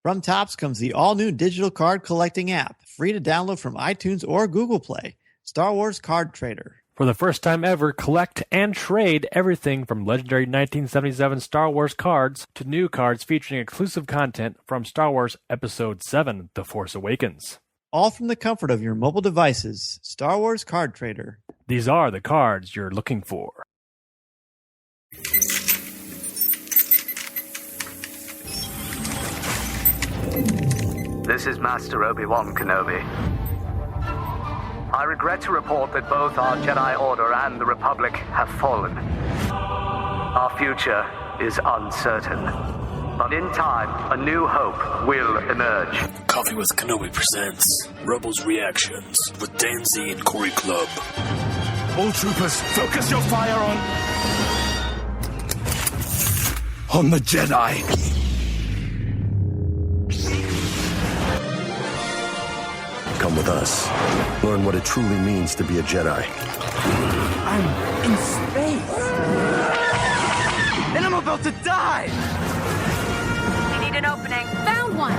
From Topps comes the all-new digital card collecting app, free to download from iTunes or Google Play. Star Wars Card Trader. For the first time ever, collect and trade everything from legendary 1977 Star Wars cards to new cards featuring exclusive content from Star Wars Episode 7, The Force Awakens. All from the comfort of your mobile devices. Star Wars Card Trader. These are the cards you're looking for. This is Master Obi-Wan Kenobi. I regret to report that both our Jedi Order and the Republic have fallen. Our future is uncertain. But in time, a new hope will emerge. Coffee with Kenobi presents Rebels Reactions with Dan Z and Corey Club. All troopers, focus your fire on the Jedi. Come with us. Learn what it truly means to be a Jedi. I'm in space. And I'm about to die. We need an opening. Found one.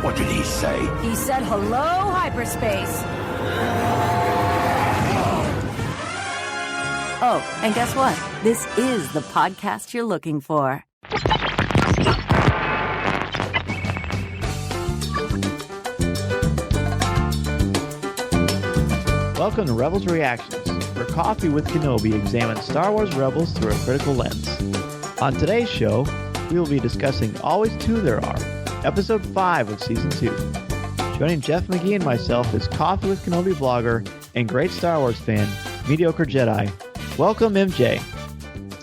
What did he say? He said hello, hyperspace. Oh, and guess what? This is the podcast you're looking for. Welcome to Rebels Reactions, where Coffee with Kenobi examines Star Wars Rebels through a critical lens. On today's show, we will be discussing Always Two There Are, Episode 5 of Season 2. Joining Jeff McGee and myself is Coffee with Kenobi blogger and great Star Wars fan, Mediocre Jedi. Welcome, MJ.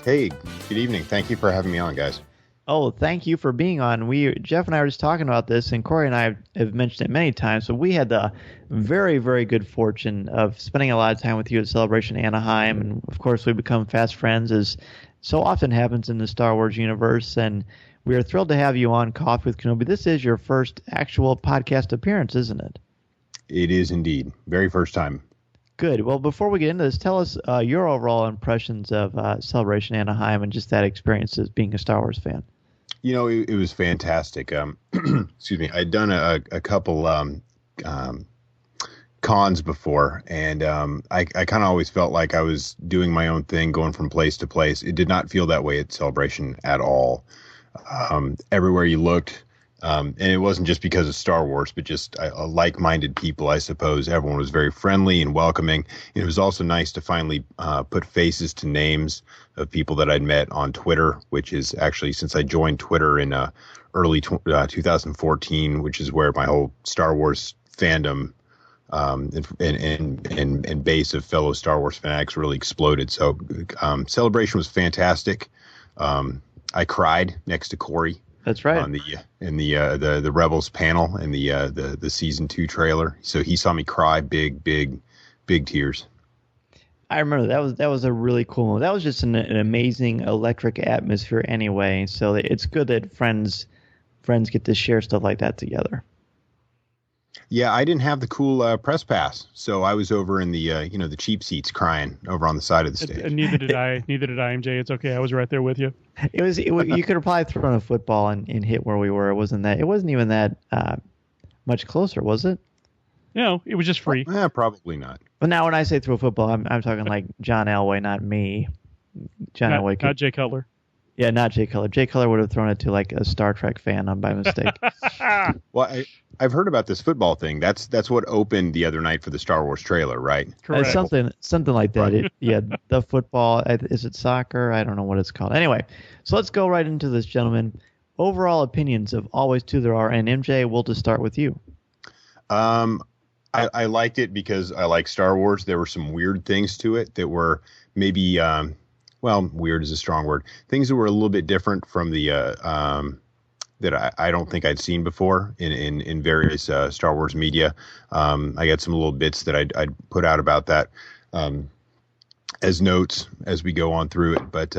Hey, good evening. Thank you for having me on, guys. Oh, thank you for being on. Jeff and I were just talking about this, and Corey and I have mentioned it many times, but we had the very, very good fortune of spending a lot of time with you at Celebration Anaheim, and of course we've become fast friends, as so often happens in the Star Wars universe, and we are thrilled to have you on Coffee with Kenobi. This is your first actual podcast appearance, isn't it? It is indeed. Very first time. Good. Well, before we get into this, tell us your overall impressions of Celebration Anaheim and just that experience as being a Star Wars fan. You know, it was fantastic. Excuse me. I'd done a couple cons before, and I kind of always felt like I was doing my own thing, going from place to place. It did not feel that way at Celebration at all. Everywhere you looked, and it wasn't just because of Star Wars, but just like-minded people, I suppose. Everyone was very friendly and welcoming. It was also nice to finally put faces to names of people that I'd met on Twitter, which is actually, since I joined Twitter in early 2014, which is where my whole Star Wars fandom and base of fellow Star Wars fanatics really exploded. So Celebration was fantastic. I cried next to Corey. That's right. On the Rebels panel in the season 2 trailer. So he saw me cry, big tears. I remember that was a really cool one. That was just an amazing electric atmosphere anyway. So it's good that friends get to share stuff like that together. Yeah, I didn't have the cool press pass, so I was over in the the cheap seats crying over on the side of the stage. Neither did I, MJ. It's okay. I was right there with you. You could have probably thrown a football and hit where we were. It wasn't even that much closer, was it? No, it was just free. Probably not. But now when I say throw a football, I'm talking like John Elway, not me. Elway not Jay Cutler. Yeah, not Jay Cutler. Jay Cutler would have thrown it to like a Star Trek fan by mistake. Well, I've heard about this football thing. That's what opened the other night for the Star Wars trailer, right? Correct. Something like that. Right. The football. Is it soccer? I don't know what it's called. Anyway, so let's go right into this, gentlemen. Overall opinions of Always Two There Are, and MJ, we'll just start with you. I liked it because I like Star Wars. There were some weird things to it that were maybe, weird is a strong word. Things that were a little bit different from the that I don't think I'd seen before in various Star Wars media. I got some little bits that I'd put out about that as notes as we go on through it. But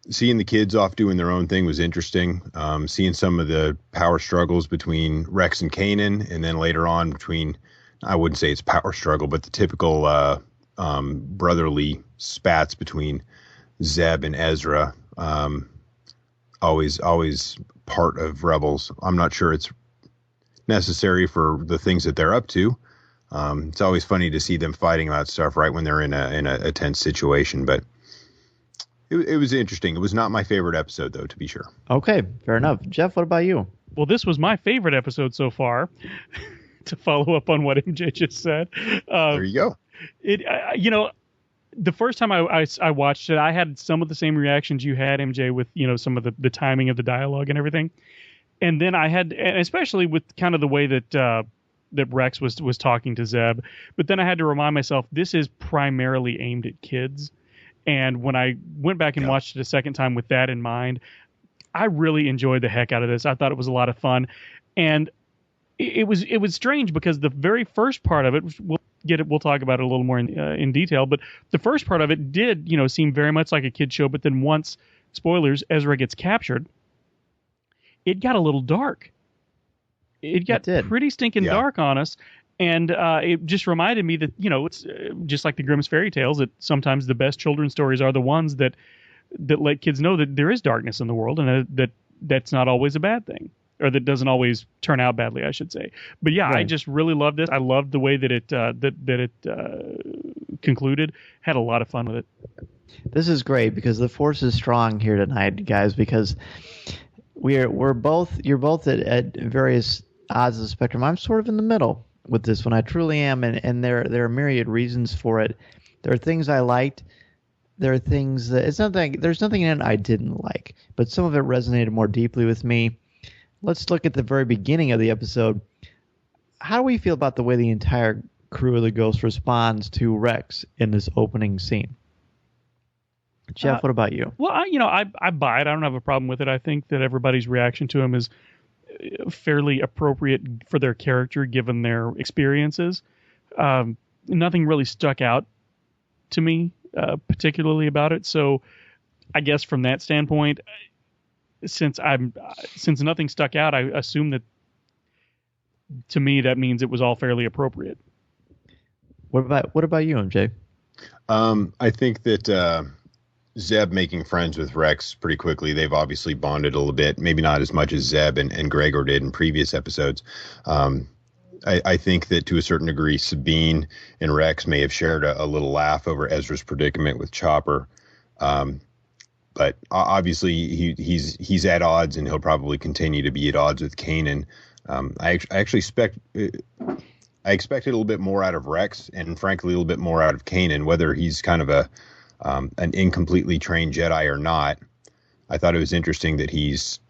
seeing the kids off doing their own thing was interesting. Seeing some of the power struggles between Rex and Kanan, and then later on between, I wouldn't say it's power struggle, but the typical brotherly spats between Zeb and Ezra always part of Rebels. I'm not sure it's necessary for the things that they're up to. It's always funny to see them fighting about stuff right when they're in a tense situation, but it was interesting. It was not my favorite episode, though, to be sure. Okay, fair enough. Jeff, what about you? Well, this was my favorite episode so far. To follow up on what MJ just said, there you go. The first time I watched it, I had some of the same reactions you had, MJ, with some of the timing of the dialogue and everything. And then I had, and especially with kind of the way that Rex was talking to Zeb. But then I had to remind myself, this is primarily aimed at kids. And when I went back and watched it a second time with that in mind, I really enjoyed the heck out of this. I thought it was a lot of fun. And it was strange because the very first part of it, we'll talk about it a little more in detail, but the first part of it did, seem very much like a kid show. But then once, spoilers, Ezra gets captured, it got a little dark. It got pretty stinking dark on us. And it just reminded me that, it's just like the Grimm's fairy tales, that sometimes the best children's stories are the ones that let kids know that there is darkness in the world, and that's not always a bad thing, or that doesn't always turn out badly, I should say. But yeah, right. I just really loved this. I loved the way that it concluded. Had a lot of fun with it. This is great because the Force is strong here tonight, guys, because you're both at various odds of the spectrum. I'm sort of in the middle with this one. I truly am, and there are myriad reasons for it. There are things I liked. There are things that there's nothing in it I didn't like, but some of it resonated more deeply with me. Let's look at the very beginning of the episode. How do we feel about the way the entire crew of the Ghost responds to Rex in this opening scene? Jeff, what about you? Well, I buy it. I don't have a problem with it. I think that everybody's reaction to him is fairly appropriate for their character given their experiences. Nothing really stuck out to me particularly about it. So I guess from that standpoint, since nothing stuck out, I assume that to me that means it was all fairly appropriate. What about you, MJ? I think that Zeb making friends with Rex pretty quickly. They've obviously bonded a little bit, maybe not as much as Zeb and Gregor did in previous episodes. I think that to a certain degree, Sabine and Rex may have shared a little laugh over Ezra's predicament with Chopper. But obviously he's at odds, and he'll probably continue to be at odds with Kanan. I expected a little bit more out of Rex, and frankly, a little bit more out of Kanan, whether he's kind of an incompletely trained Jedi or not. I thought it was interesting that he says,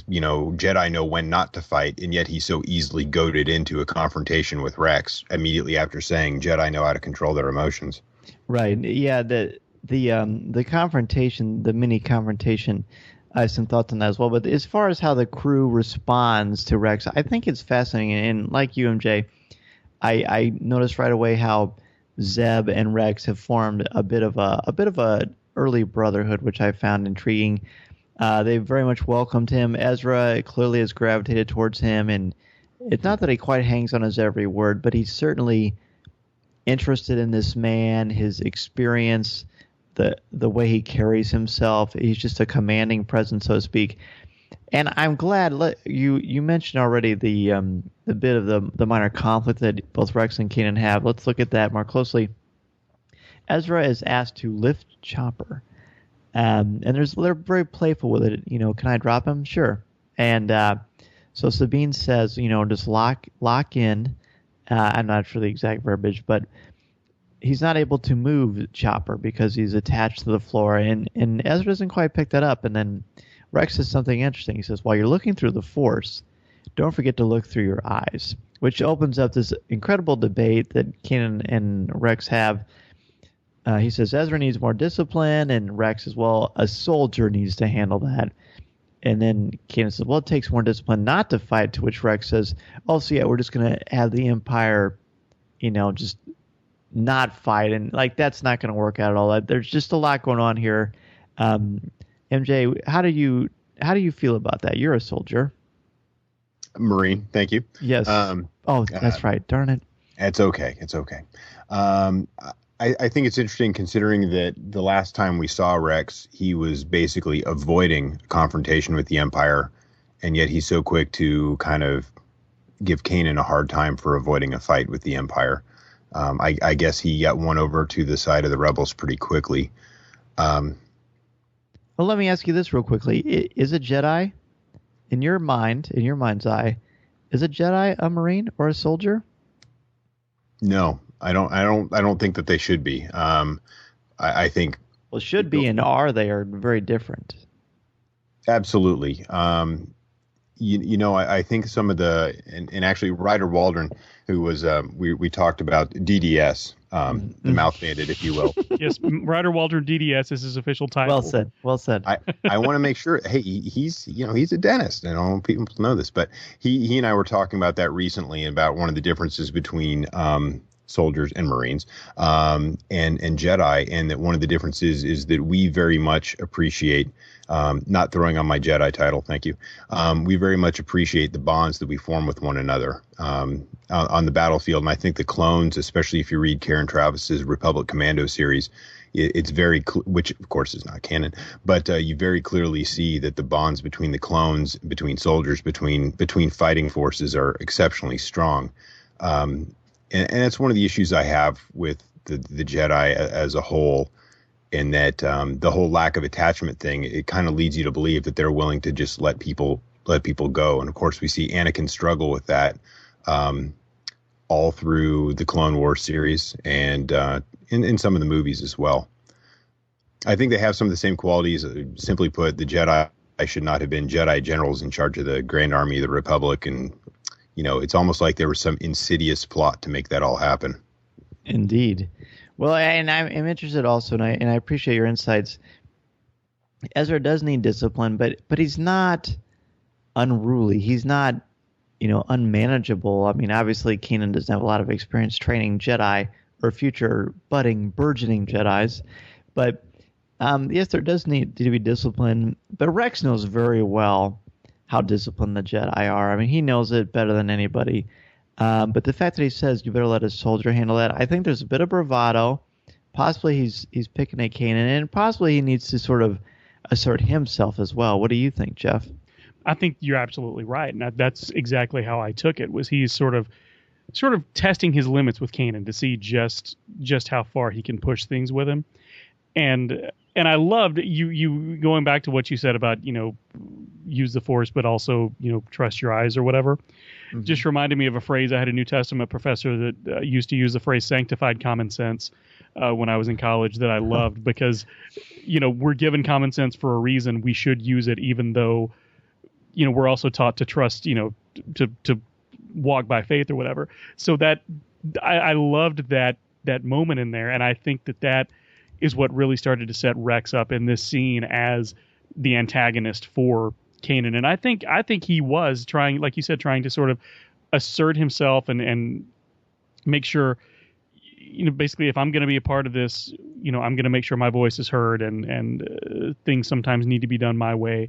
Jedi know when not to fight, and yet he's so easily goaded into a confrontation with Rex immediately after saying Jedi know how to control their emotions. Right. Yeah. The confrontation, the mini confrontation, I have some thoughts on that as well. But as far as how the crew responds to Rex, I think it's fascinating. And like you, MJ, I noticed right away how Zeb and Rex have formed a bit of a early brotherhood, which I found intriguing. They very much welcomed him. Ezra clearly has gravitated towards him, and it's not that he quite hangs on his every word, but he's certainly interested in this man, his experience, the way he carries himself. He's just a commanding presence, so to speak. And I'm glad you mentioned already the bit of the minor conflict that both Rex and Kanan have. Let's look at that more closely. Ezra is asked to lift Chopper, and they're very playful with it. Can I drop him? Sure. And so Sabine says, just lock in. I'm not sure the exact verbiage, but he's not able to move Chopper because he's attached to the floor, and Ezra doesn't quite pick that up. And then Rex says something interesting. He says, while you're looking through the Force, don't forget to look through your eyes, which opens up this incredible debate that Kanan and Rex have. He says Ezra needs more discipline, and Rex says, well, a soldier needs to handle that. And then Kanan says, well, it takes more discipline not to fight, to which Rex says, oh, so yeah, we're just going to have the Empire, just not fight. And, that's not going to work out at all. There's just a lot going on here. MJ, how do you feel about that? You're a soldier. Marine, thank you. Yes. That's right. Darn it. It's okay. I think it's interesting considering that the last time we saw Rex, he was basically avoiding confrontation with the Empire, and yet he's so quick to kind of give Kanan a hard time for avoiding a fight with the Empire. I guess he got won over to the side of the rebels pretty quickly. Well, let me ask you this real quickly. Is a Jedi, in your mind's eye, is a Jedi a Marine or a soldier? No, I don't think that they should be. I think. Well, should be and are they are very different. Absolutely. I think some of and actually Ryder Waldron, who was, we talked about DDS, the mouth bandit, if you will. Yes, Ryder Waldron DDS is his official title. Well said. I want to make sure, hey, he's a dentist. I don't know if people know this, but he and I were talking about that recently, about one of the differences between, soldiers and Marines, and Jedi, and that one of the differences is that we very much appreciate, not throwing on my Jedi title, thank you. We very much appreciate the bonds that we form with one another on the battlefield. And I think the clones, especially if you read Karen Travis's Republic Commando series, it's very, which of course is not canon, but you very clearly see that the bonds between the clones, between soldiers, between fighting forces are exceptionally strong. And that's one of the issues I have with the Jedi as a whole, in that the whole lack of attachment thing, it kind of leads you to believe that they're willing to just let people go. And of course, we see Anakin struggle with that all through the Clone Wars series and in some of the movies as well. I think they have some of the same qualities. Simply put, the Jedi should not have been Jedi generals in charge of the Grand Army of the Republic, and it's almost like there was some insidious plot to make that all happen. Indeed. Well, and I'm interested also, and I appreciate your insights. Ezra does need discipline, but he's not unruly. He's not, unmanageable. I mean, obviously, Kanan doesn't have a lot of experience training Jedi or future burgeoning Jedis. But yes, there does need to be discipline. But Rex knows very well how disciplined the Jedi are. I mean, he knows it better than anybody. But the fact that he says you better let a soldier handle that, I think there's a bit of bravado. Possibly he's picking at Kanan, and possibly he needs to sort of assert himself as well. What do you think, Jeff? I think you're absolutely right, and that's exactly how I took it. Was he's sort of testing his limits with Kanan to see just how far he can push things with him. And I loved you going back to what you said about, use the Force, but also, trust your eyes or whatever. Mm-hmm. Just reminded me of a phrase. I had a New Testament professor that used to use the phrase sanctified common sense when I was in college, that I loved, because, we're given common sense for a reason. We should use it, even though, we're also taught to trust, to walk by faith or whatever. So that I loved that moment in there. And I think that is what really started to set Rex up in this scene as the antagonist for Kanan. And I think he was trying, like you said, trying to sort of assert himself and make sure, basically, if I'm going to be a part of this, I'm going to make sure my voice is heard, and things sometimes need to be done my way.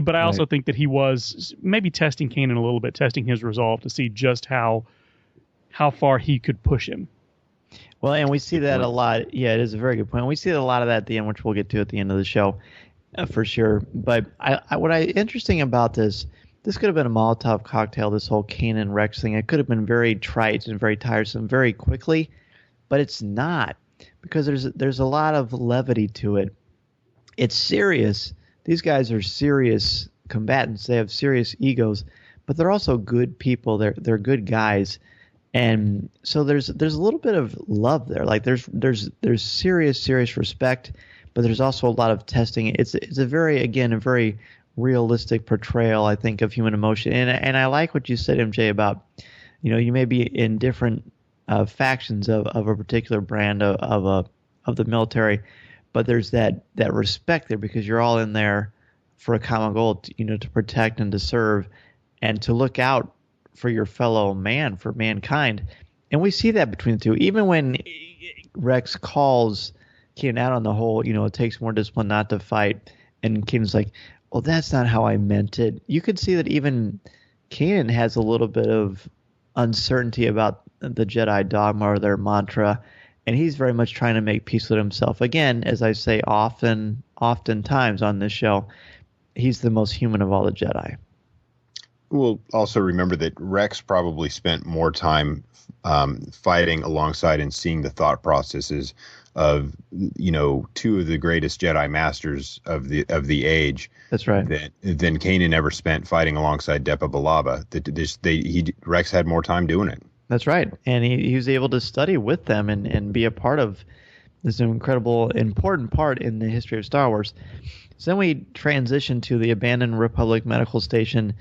But I also think that he was maybe testing Kanan a little bit, testing his resolve to see just how far he could push him. Well, and we see that a lot. Yeah, it is a very good point. We see a lot of that at the end, which we'll get to at the end of the show, for sure. But interesting about this could have been a Molotov cocktail, this whole Kanan Rex thing. It could have been very trite and very tiresome very quickly, but it's not, because there's a lot of levity to it. It's serious. These guys are serious combatants. They have serious egos, but they're also good people. They're good guys. And so there's a little bit of love there. Like there's serious respect, but there's also a lot of testing. It's a very realistic portrayal, I think, of human emotion. And I like what you said, MJ, about you may be in different factions of a particular brand of the military, but there's that respect there, because you're all in there for a common goal, to protect and to serve and to look out for your fellow man, for mankind. And we see that between the two. Even when Rex calls Kanan out on the whole, it takes more discipline not to fight, and Kanan's like, well, that's not how I meant it. You could see that even Kanan has a little bit of uncertainty about the Jedi dogma or their mantra, and he's very much trying to make peace with himself. Again, as I say oftentimes on this show, he's the most human of all the Jedi. We'll also remember that Rex probably spent more time fighting alongside and seeing the thought processes of, two of the greatest Jedi masters of the age. That's right. Than Kanan ever spent fighting alongside Depa Billaba. Rex had more time doing it. That's right. And he was able to study with them and be a part of this incredible, important part in the history of Star Wars. So then we transition to the abandoned Republic medical station.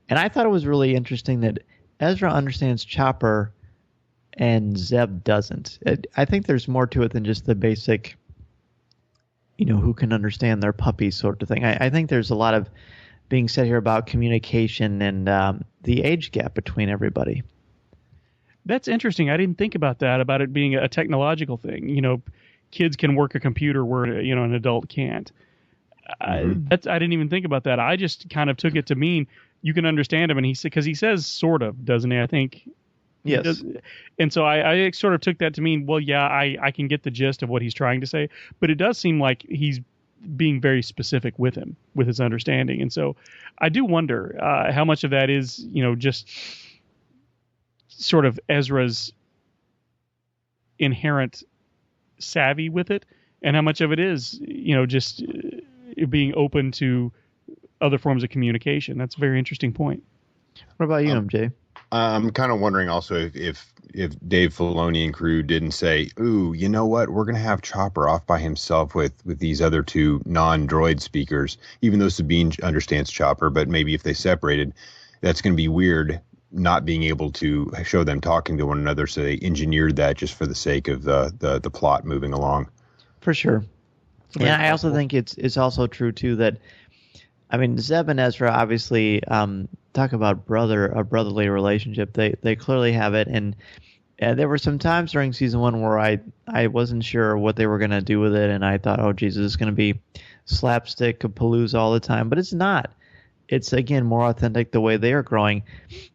And I thought it was really interesting that Ezra understands Chopper and Zeb doesn't. I think there's more to it than just the basic, who can understand their puppy sort of thing. I think there's a lot of being said here about communication and the age gap between everybody. That's interesting. I didn't think about that, about it being a technological thing. Kids can work a computer where, an adult can't. I didn't even think about that. I just kind of took it to mean you can understand him, and because he says sort of, doesn't he? I think. Yes. And so I sort of took that to mean, well, yeah, I can get the gist of what he's trying to say, but it does seem like he's being very specific with him, with his understanding. And so I do wonder how much of that is, just sort of Ezra's inherent savvy with it, and how much of it is, just being open to other forms of communication. That's a very interesting point. What about you, MJ? I'm kind of wondering also if Dave Filoni and crew didn't say, ooh, you know what? We're going to have Chopper off by himself with these other two non-droid speakers, even though Sabine understands Chopper. But maybe if they separated, that's going to be weird, not being able to show them talking to one another. So they engineered that just for the sake of the plot moving along. For sure. And I also think it's also true, too, that, Zeb and Ezra obviously talk about a brotherly relationship. They clearly have it. And there were some times during season 1 where I wasn't sure what they were going to do with it. And I thought, oh, Jesus, it's going to be slapstick palooza all the time. But it's not. It's, again, more authentic the way they are growing.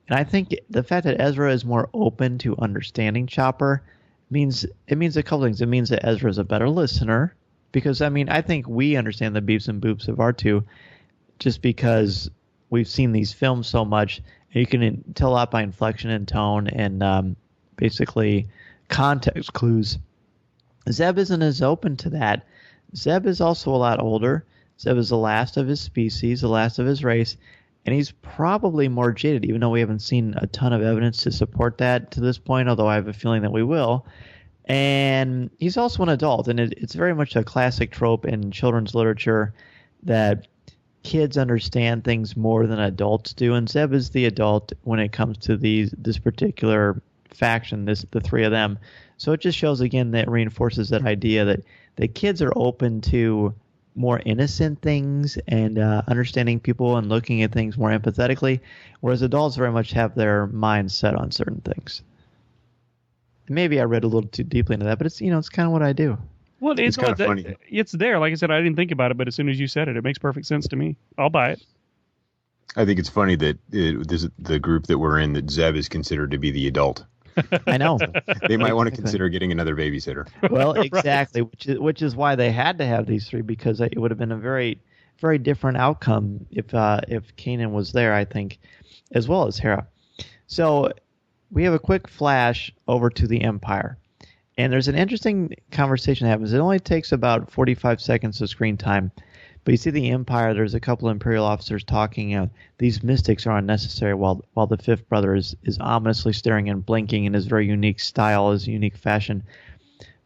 And I think the fact that Ezra is more open to understanding Chopper means a couple things. It means that Ezra is a better listener. Because, I think we understand the beeps and boops of R2 just because we've seen these films so much. And you can tell a lot by inflection and tone and basically context clues. Zeb isn't as open to that. Zeb is also a lot older. Zeb is the last of his species, the last of his race, and he's probably more jaded, even though we haven't seen a ton of evidence to support that to this point, although I have a feeling that we will. And he's also an adult, and it's very much a classic trope in children's literature that kids understand things more than adults do, and Zeb is the adult when it comes to this particular faction, the three of them. So it just shows, again, that reinforces that idea that the kids are open to more innocent things and understanding people and looking at things more empathetically, whereas adults very much have their minds set on certain things. Maybe I read a little too deeply into that, but it's it's kind of what I do. Well, it's kind of funny. It's there. Like I said, I didn't think about it, but as soon as you said it, it makes perfect sense to me. I'll buy it. I think it's funny that the group that we're in, that Zeb is considered to be the adult. I know. They might want to consider getting another babysitter. Well, exactly, right. which is why they had to have these three, because it would have been a very, very different outcome if Kanan was there, I think, as well as Hera. So we have a quick flash over to the Empire. And there's an interesting conversation that happens. It only takes about 45 seconds of screen time. But you see the Empire, there's a couple of Imperial officers talking. These mystics are unnecessary, while the fifth brother is ominously staring and blinking in his very unique style, his unique fashion.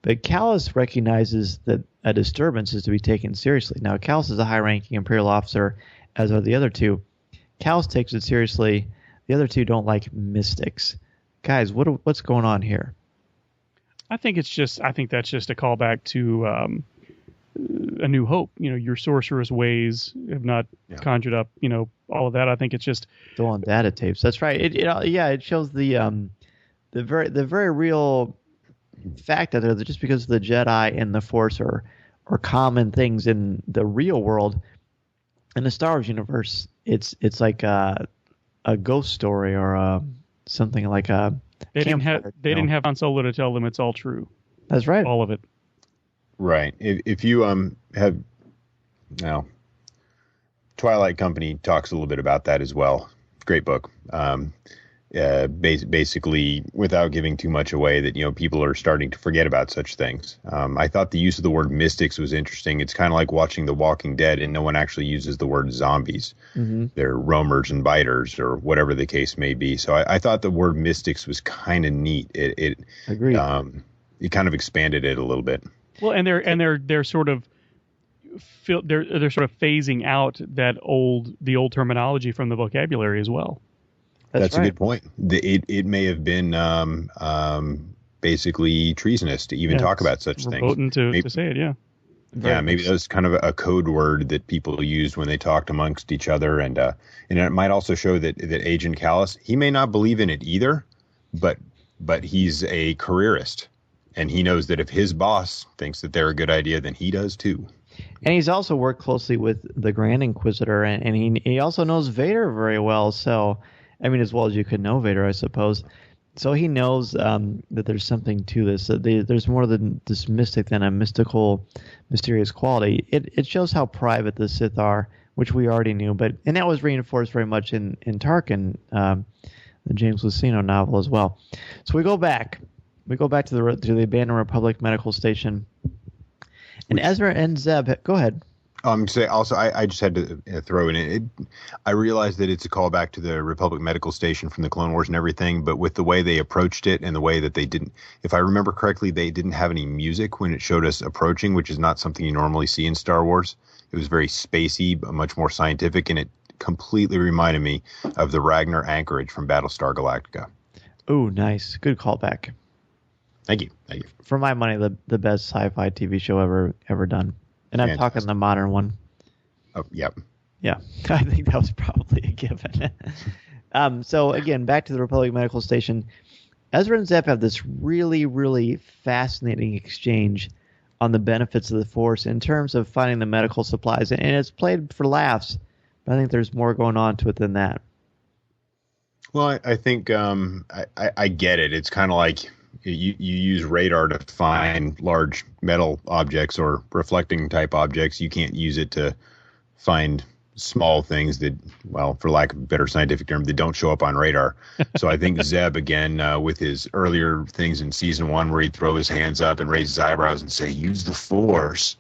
But Callus recognizes that a disturbance is to be taken seriously. Now, Callus is a high-ranking Imperial officer, as are the other two. Callus takes it seriously. The other two don't like mystics. Guys, what's going on here? I think that's just a callback to A New Hope. Your sorcerous ways have not conjured up, all of that. I think it's just still on data tapes. That's right. It shows the very real fact that just because the Jedi and the Force are common things in the real world, in the Star Wars universe, it's like a ghost story or something like a. They didn't have Han Solo to tell them it's all true. That's right. All of it. Right. If you have now, Twilight Company talks a little bit about that as well. Great book. Basically, without giving too much away, that people are starting to forget about such things. I thought the use of the word mystics was interesting. It's kind of like watching The Walking Dead, and no one actually uses the word zombies. Mm-hmm. They're roamers and biters, or whatever the case may be. So I thought the word mystics was kind of neat. It Agreed. It kind of expanded it a little bit. Well, and they're sort of they're sort of phasing out the old terminology from the vocabulary as well. That's right. a good point. It may have been basically treasonous to even talk about such things. Verboten to say it, yeah. Yeah, maybe that was kind of a code word that people used when they talked amongst each other, and it might also show that Agent Callus, he may not believe in it either, but he's a careerist, and he knows that if his boss thinks that they're a good idea, then he does too. And he's also worked closely with the Grand Inquisitor, and he also knows Vader very well. So, I mean, as well as you could know Vader, I suppose. So he knows that there's something to this. That there's more than this mystic than a mystical, mysterious quality. It shows how private the Sith are, which we already knew, and that was reinforced very much in Tarkin, the James Luceno novel as well. So we go back to the abandoned Republic medical station, and Ezra and Zeb. Go ahead. Say also, I just had to throw in it. I realized that it's a callback to the Republic Medical Station from the Clone Wars and everything, but with the way they approached it and the way that they didn't, if I remember correctly, they didn't have any music when it showed us approaching, which is not something you normally see in Star Wars. It was very spacey, but much more scientific, and it completely reminded me of the Ragnar anchorage from Battlestar Galactica. Ooh, nice. Good callback. Thank you. For my money, the best sci-fi TV show ever done. And I'm talking the modern one. Oh, yep. Yeah, I think that was probably a given. So again, back to the Republic Medical Station. Ezra and Zeb have this really, really fascinating exchange on the benefits of the Force in terms of finding the medical supplies. And it's played for laughs, but I think there's more going on to it than that. Well, I think I get it. It's kind of like you use radar to find large metal objects or reflecting type objects. You can't use it to find small things that, well, for lack of a better scientific term, that don't show up on radar. So I think Zeb, again, with his earlier things in season 1 where he'd throw his hands up and raise his eyebrows and say, use the Force.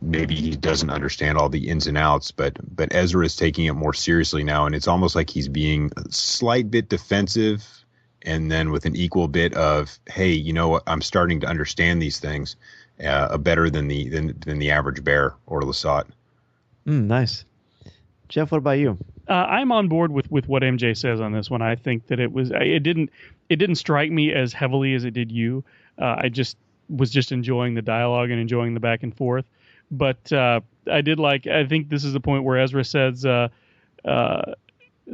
Maybe he doesn't understand all the ins and outs, but Ezra is taking it more seriously now, and it's almost like he's being a slight bit defensive, and then with an equal bit of, hey, you know what, I'm starting to understand these things better than the average bear or Lasat. Nice. Jeff, what about you? I'm on board with what MJ says on this one. I think that it didn't strike me as heavily as it did you. I was just enjoying the dialogue and enjoying the back and forth. But I think this is the point where Ezra says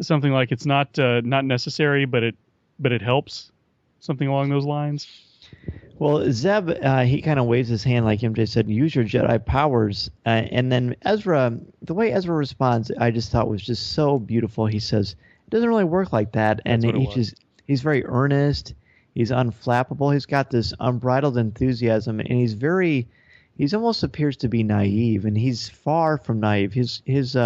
something like it's not necessary, but it helps, something along those lines. Well, Zeb, he kind of waves his hand like MJ said, use your Jedi powers. And then Ezra, the way Ezra responds, I just thought was just so beautiful. He says, it doesn't really work like that. And he's very earnest. He's unflappable. He's got this unbridled enthusiasm, and he's almost appears to be naive, and he's far from naive. His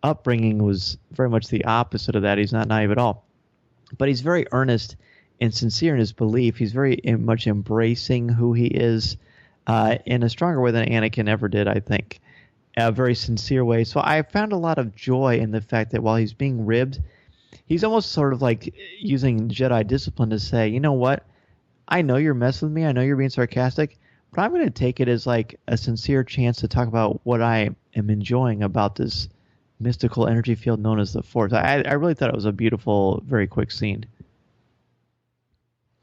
upbringing was very much the opposite of that. He's not naive at all. But he's very earnest and sincere in his belief. He's very much embracing who he is in a stronger way than Anakin ever did, I think. A very sincere way. So I found a lot of joy in the fact that while he's being ribbed, he's almost sort of like using Jedi discipline to say, you know what? I know you're messing with me. I know you're being sarcastic, but I'm going to take it as like a sincere chance to talk about what I am enjoying about this mystical energy field known as the Force. I really thought it was a beautiful, very quick scene.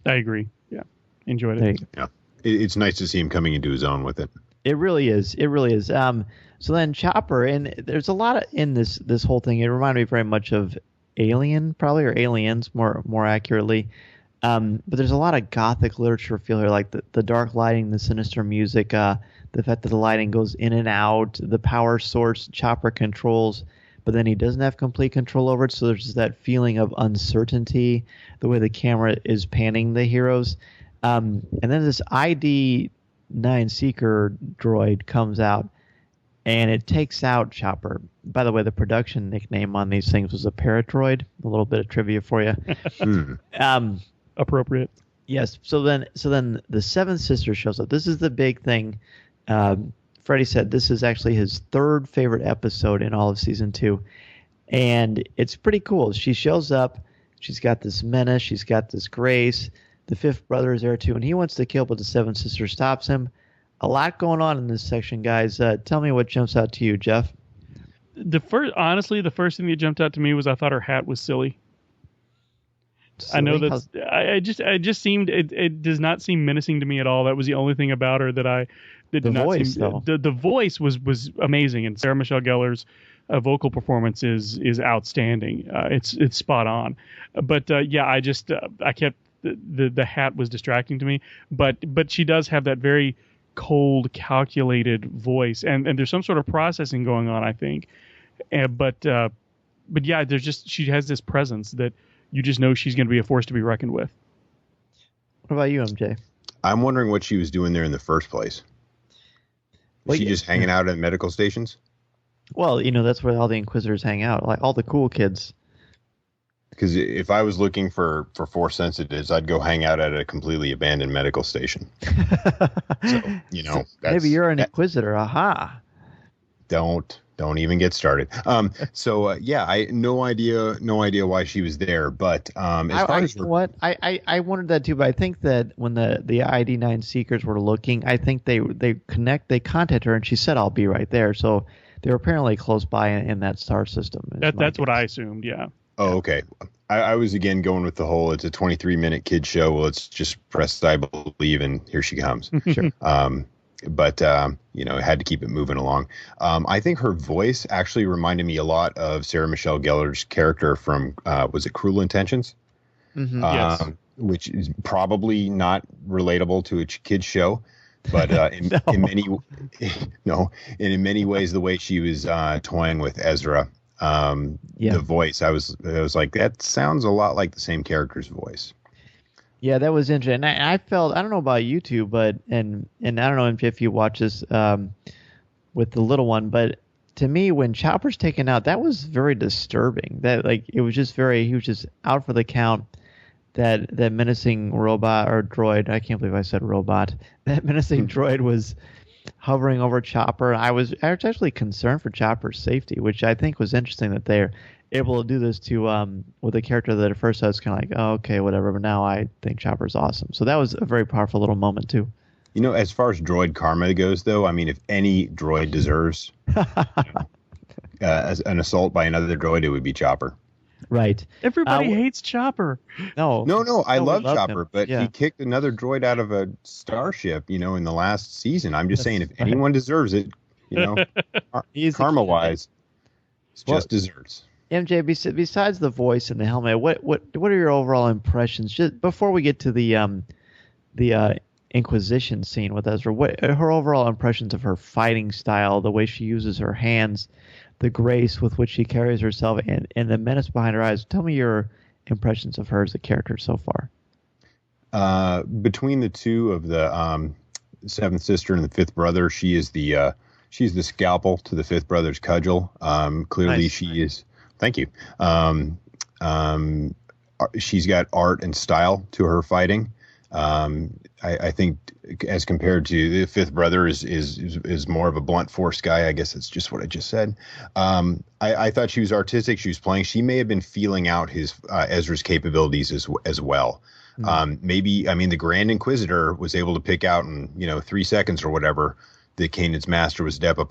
I agree. Yeah. Enjoyed it. Yeah. It's nice to see him coming into his own with it. It really is. It really is. So then Chopper, and there's a lot in this whole thing. It reminded me very much of Alien, probably, or Aliens, more accurately. But there's a lot of Gothic literature feel here, like the dark lighting, the sinister music, the fact that the lighting goes in and out, the power source Chopper controls, but then he doesn't have complete control over it. So there's that feeling of uncertainty, the way the camera is panning the heroes. And then this ID9 Seeker droid comes out, and it takes out Chopper. By the way, the production nickname on these things was a Paradroid. A little bit of trivia for you. Appropriate. Yes. So then the Seventh Sister shows up. This is the big thing. Freddie said this is actually his third favorite episode in all of season 2. And it's pretty cool. She shows up. She's got this menace. She's got this grace. The fifth brother is there too, and he wants to kill, but the seventh sister stops him. A lot going on in this section, guys. Tell me what jumps out to you, Jeff. The first thing that jumped out to me was I thought her hat was silly. I know that it does not seem menacing to me at all. That was the only thing about her that did not voice, seem. The voice was amazing, and Sarah Michelle Gellar's vocal performance is outstanding. It's spot on. But I kept the hat was distracting to me. But she does have that very cold, calculated voice, and there's some sort of processing going on, I think. But she has this presence that you just know she's going to be a force to be reckoned with. What about you, MJ? I'm wondering what she was doing there in the first place. Was she just hanging out at medical stations? Well, that's where all the Inquisitors hang out, like all the cool kids. Because if I was looking for force sensitives, I'd go hang out at a completely abandoned medical station. So, maybe you're an Inquisitor. Aha. Don't even get started. I no idea why she was there. But I wondered that too. But I think that when the ID9 Seekers were looking, I think they contacted her, and she said, "I'll be right there." So they were apparently close by in that star system. That's what I assumed. Yeah. Oh, okay. I was again going with the whole. It's a 23-minute kid show. Well, let's just press I believe, and here she comes. Sure. But had to keep it moving along. I think her voice actually reminded me a lot of Sarah Michelle Gellar's character from was it Cruel Intentions? Mm-hmm. Yes. Which is probably not relatable to a kid's show, but in many ways the way she was toying with Ezra, the voice, I was like, that sounds a lot like the same character's voice. Yeah, that was interesting. And I felt, I don't know about you two, but and I don't know if you watch this with the little one, but to me, when Chopper's taken out, that was very disturbing. That he was just out for the count. That menacing robot or droid, I can't believe I said robot. That menacing droid was hovering over Chopper. I was actually concerned for Chopper's safety, which I think was interesting that they're able to do this to with a character that at first I was kind of like, oh, okay, whatever, but now I think Chopper's awesome. So that was a very powerful little moment too. As far as droid karma goes, though, I mean, if any droid deserves as an assault by another droid, it would be Chopper. Right. Everybody hates Chopper. No. I love Chopper, him. but he kicked another droid out of a starship, in the last season. I'm just saying, if anyone deserves it, karma-wise, it's just desserts. MJ, besides the voice and the helmet, what are your overall impressions? Just before we get to the Inquisition scene with Ezra, what are her overall impressions of her fighting style, the way she uses her hands, the grace with which she carries herself, and the menace behind her eyes? Tell me your impressions of her as a character so far. Between the two of the seventh sister and the fifth brother, she's the scalpel to the fifth brother's cudgel. Clearly, nice. She is. Thank you. She's got art and style to her fighting. I think as compared to the fifth brother is more of a blunt force guy. I guess it's just what I just said. I thought she was artistic. She was playing. She may have been feeling out his Ezra's capabilities as well. Mm-hmm. Maybe, the Grand Inquisitor was able to pick out in 3 seconds or whatever that Kanan's master was Depa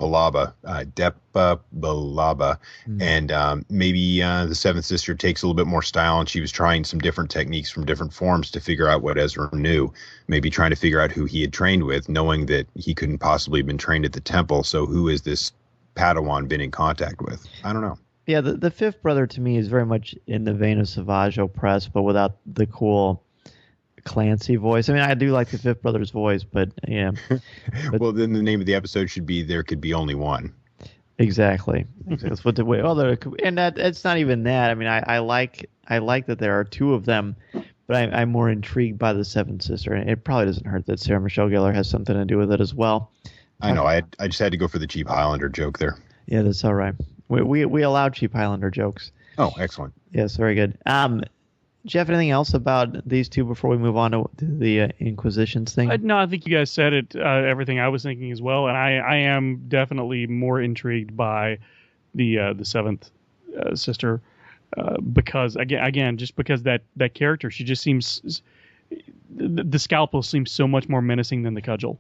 Billaba. And maybe the seventh sister takes a little bit more style, and she was trying some different techniques from different forms to figure out what Ezra knew, maybe trying to figure out who he had trained with, knowing that he couldn't possibly have been trained at the temple. So who is this Padawan been in contact with? I don't know. Yeah, the fifth brother to me is very much in the vein of Savage Opress, but without the cool Clancy voice. I do like the fifth brother's voice, but yeah. Well, then the name of the episode should be "There Could Be Only One." Exactly. That's what the way. And that it's not even that. I like that there are two of them, But I'm more intrigued by the Seventh Sister, and it probably doesn't hurt that Sarah Michelle Gellar has something to do with it as well. I know. I just had to go for the cheap Highlander joke there. Yeah, that's all right. We allow cheap Highlander jokes. Oh, excellent. Yes, very good. Jeff, anything else about these two before we move on to the Inquisitions thing? No, I think you guys said it. Everything I was thinking as well, and I am definitely more intrigued by the Seventh Sister because again, just because that character, she just seems the scalpel seems so much more menacing than the cudgel.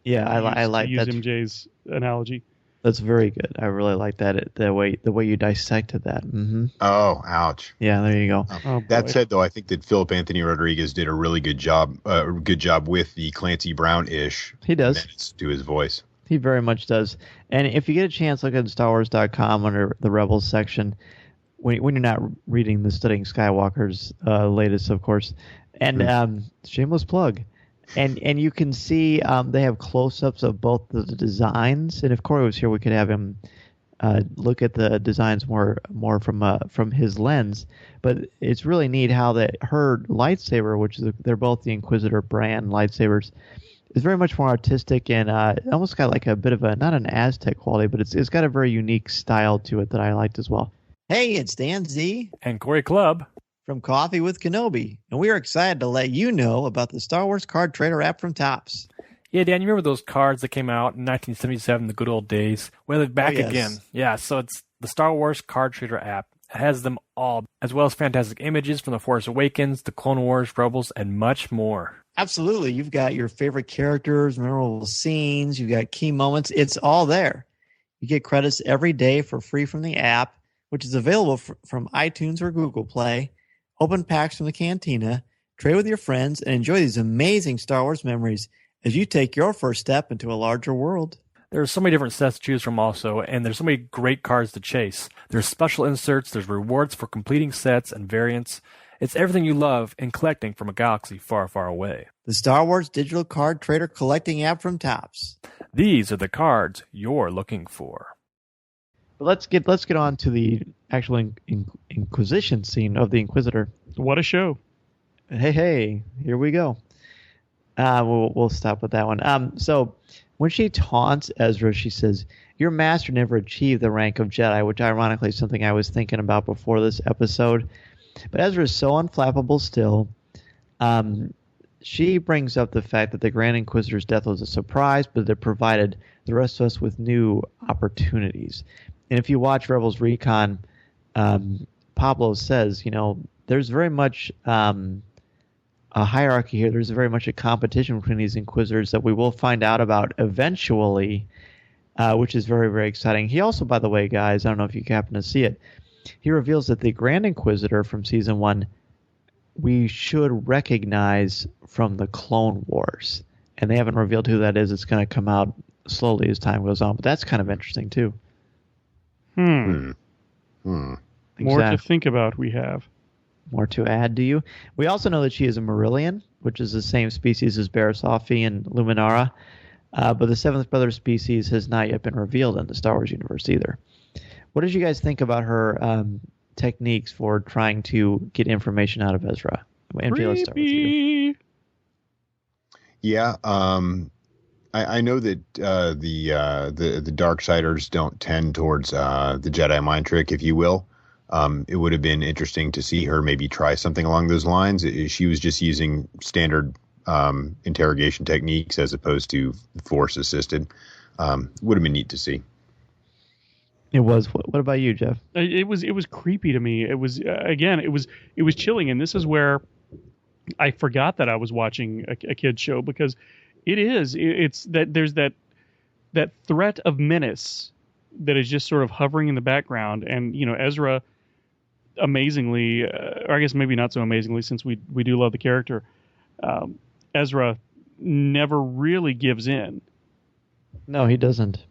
Yeah, I like to use that. MJ's analogy. That's very good. I really like that. The way you dissected that. Mm-hmm. Oh, ouch. Yeah, there you go. That said, though, I think that Philip Anthony Rodriguez did a really good job. With the Clancy Brown-ish. He does. Minutes to his voice. He very much does. And if you get a chance, look at StarWars.com under the Rebels section. When you're not reading the Studying Skywalker's latest, of course. And shameless plug. And you can see they have close-ups of both the designs. And if Corey was here, we could have him look at the designs more from his lens. But it's really neat how her lightsaber, which they're both the Inquisitor brand lightsabers, is very much more artistic and almost got like a bit of not an Aztec quality, but it's got a very unique style to it that I liked as well. Hey, it's Dan Z. And Corey Clubb. From Coffee with Kenobi, and we are excited to let you know about the Star Wars Card Trader app from Topps. Yeah, Dan, you remember those cards that came out in 1977, the good old days? Well, they're back again. Yeah, so it's the Star Wars Card Trader app. It has them all, as well as fantastic images from The Force Awakens, The Clone Wars, Rebels, and much more. Absolutely. You've got your favorite characters, memorable scenes, you've got key moments. It's all there. You get credits every day for free from the app, which is available from iTunes or Google Play. Open packs from the cantina, trade with your friends, and enjoy these amazing Star Wars memories as you take your first step into a larger world. There's so many different sets to choose from also, and there's so many great cards to chase. There's special inserts, there's rewards for completing sets and variants. It's everything you love in collecting from a galaxy far, far away. The Star Wars Digital Card Trader Collecting app from Topps. These are the cards you're looking for. Let's get on to the actual Inquisition scene of the Inquisitor. What a show! Hey, here we go. We'll stop with that one. So when she taunts Ezra, she says, "Your master never achieved the rank of Jedi," which ironically is something I was thinking about before this episode. But Ezra is so unflappable still. She brings up the fact that the Grand Inquisitor's death was a surprise, but it provided the rest of us with new opportunities. And if you watch Rebels Recon, Pablo says, there's very much a hierarchy here. There's very much a competition between these Inquisitors that we will find out about eventually, which is very, very exciting. He also, by the way, guys, I don't know if you happen to see it, he reveals that the Grand Inquisitor from Season 1 we should recognize from the Clone Wars. And they haven't revealed who that is. It's going to come out slowly as time goes on. But that's kind of interesting, too. More to think about we have. More to add, do you? We also know that she is a Marillion, which is the same species as Barasofi and Luminara. But the Seventh Brother species has not yet been revealed in the Star Wars universe either. What did you guys think about her techniques for trying to get information out of Ezra? MJ, let's start with you. Yeah, I know that the Darksiders don't tend towards the Jedi mind trick, if you will. It would have been interesting to see her maybe try something along those lines. She was just using standard interrogation techniques as opposed to Force assisted. Would have been neat to see. It was. What about you, Jeff? It was creepy to me. It was again. It was chilling, and this is where I forgot that I was watching a kid's show because it's that there's that threat of menace that is just sort of hovering in the background, and Ezra, amazingly, or I guess maybe not so amazingly, since we do love the character, Ezra never really gives in. No, he doesn't.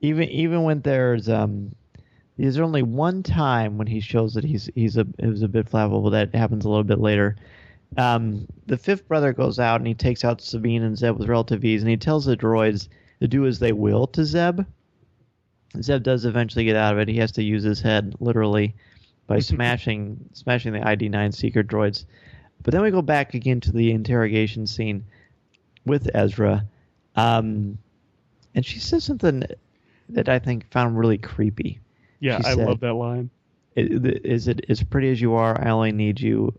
Even when there's only one time when he shows that he was a bit flammable. That happens a little bit later. The fifth brother goes out and he takes out Sabine and Zeb with relative ease, and he tells the droids to do as they will to Zeb. Zeb does eventually get out of it. He has to use his head literally by smashing the ID-9 seeker droids. But then we go back again to the interrogation scene with Ezra, and she says something that I think found really creepy. Yeah, I love that line. Is it as pretty as you are? I only need you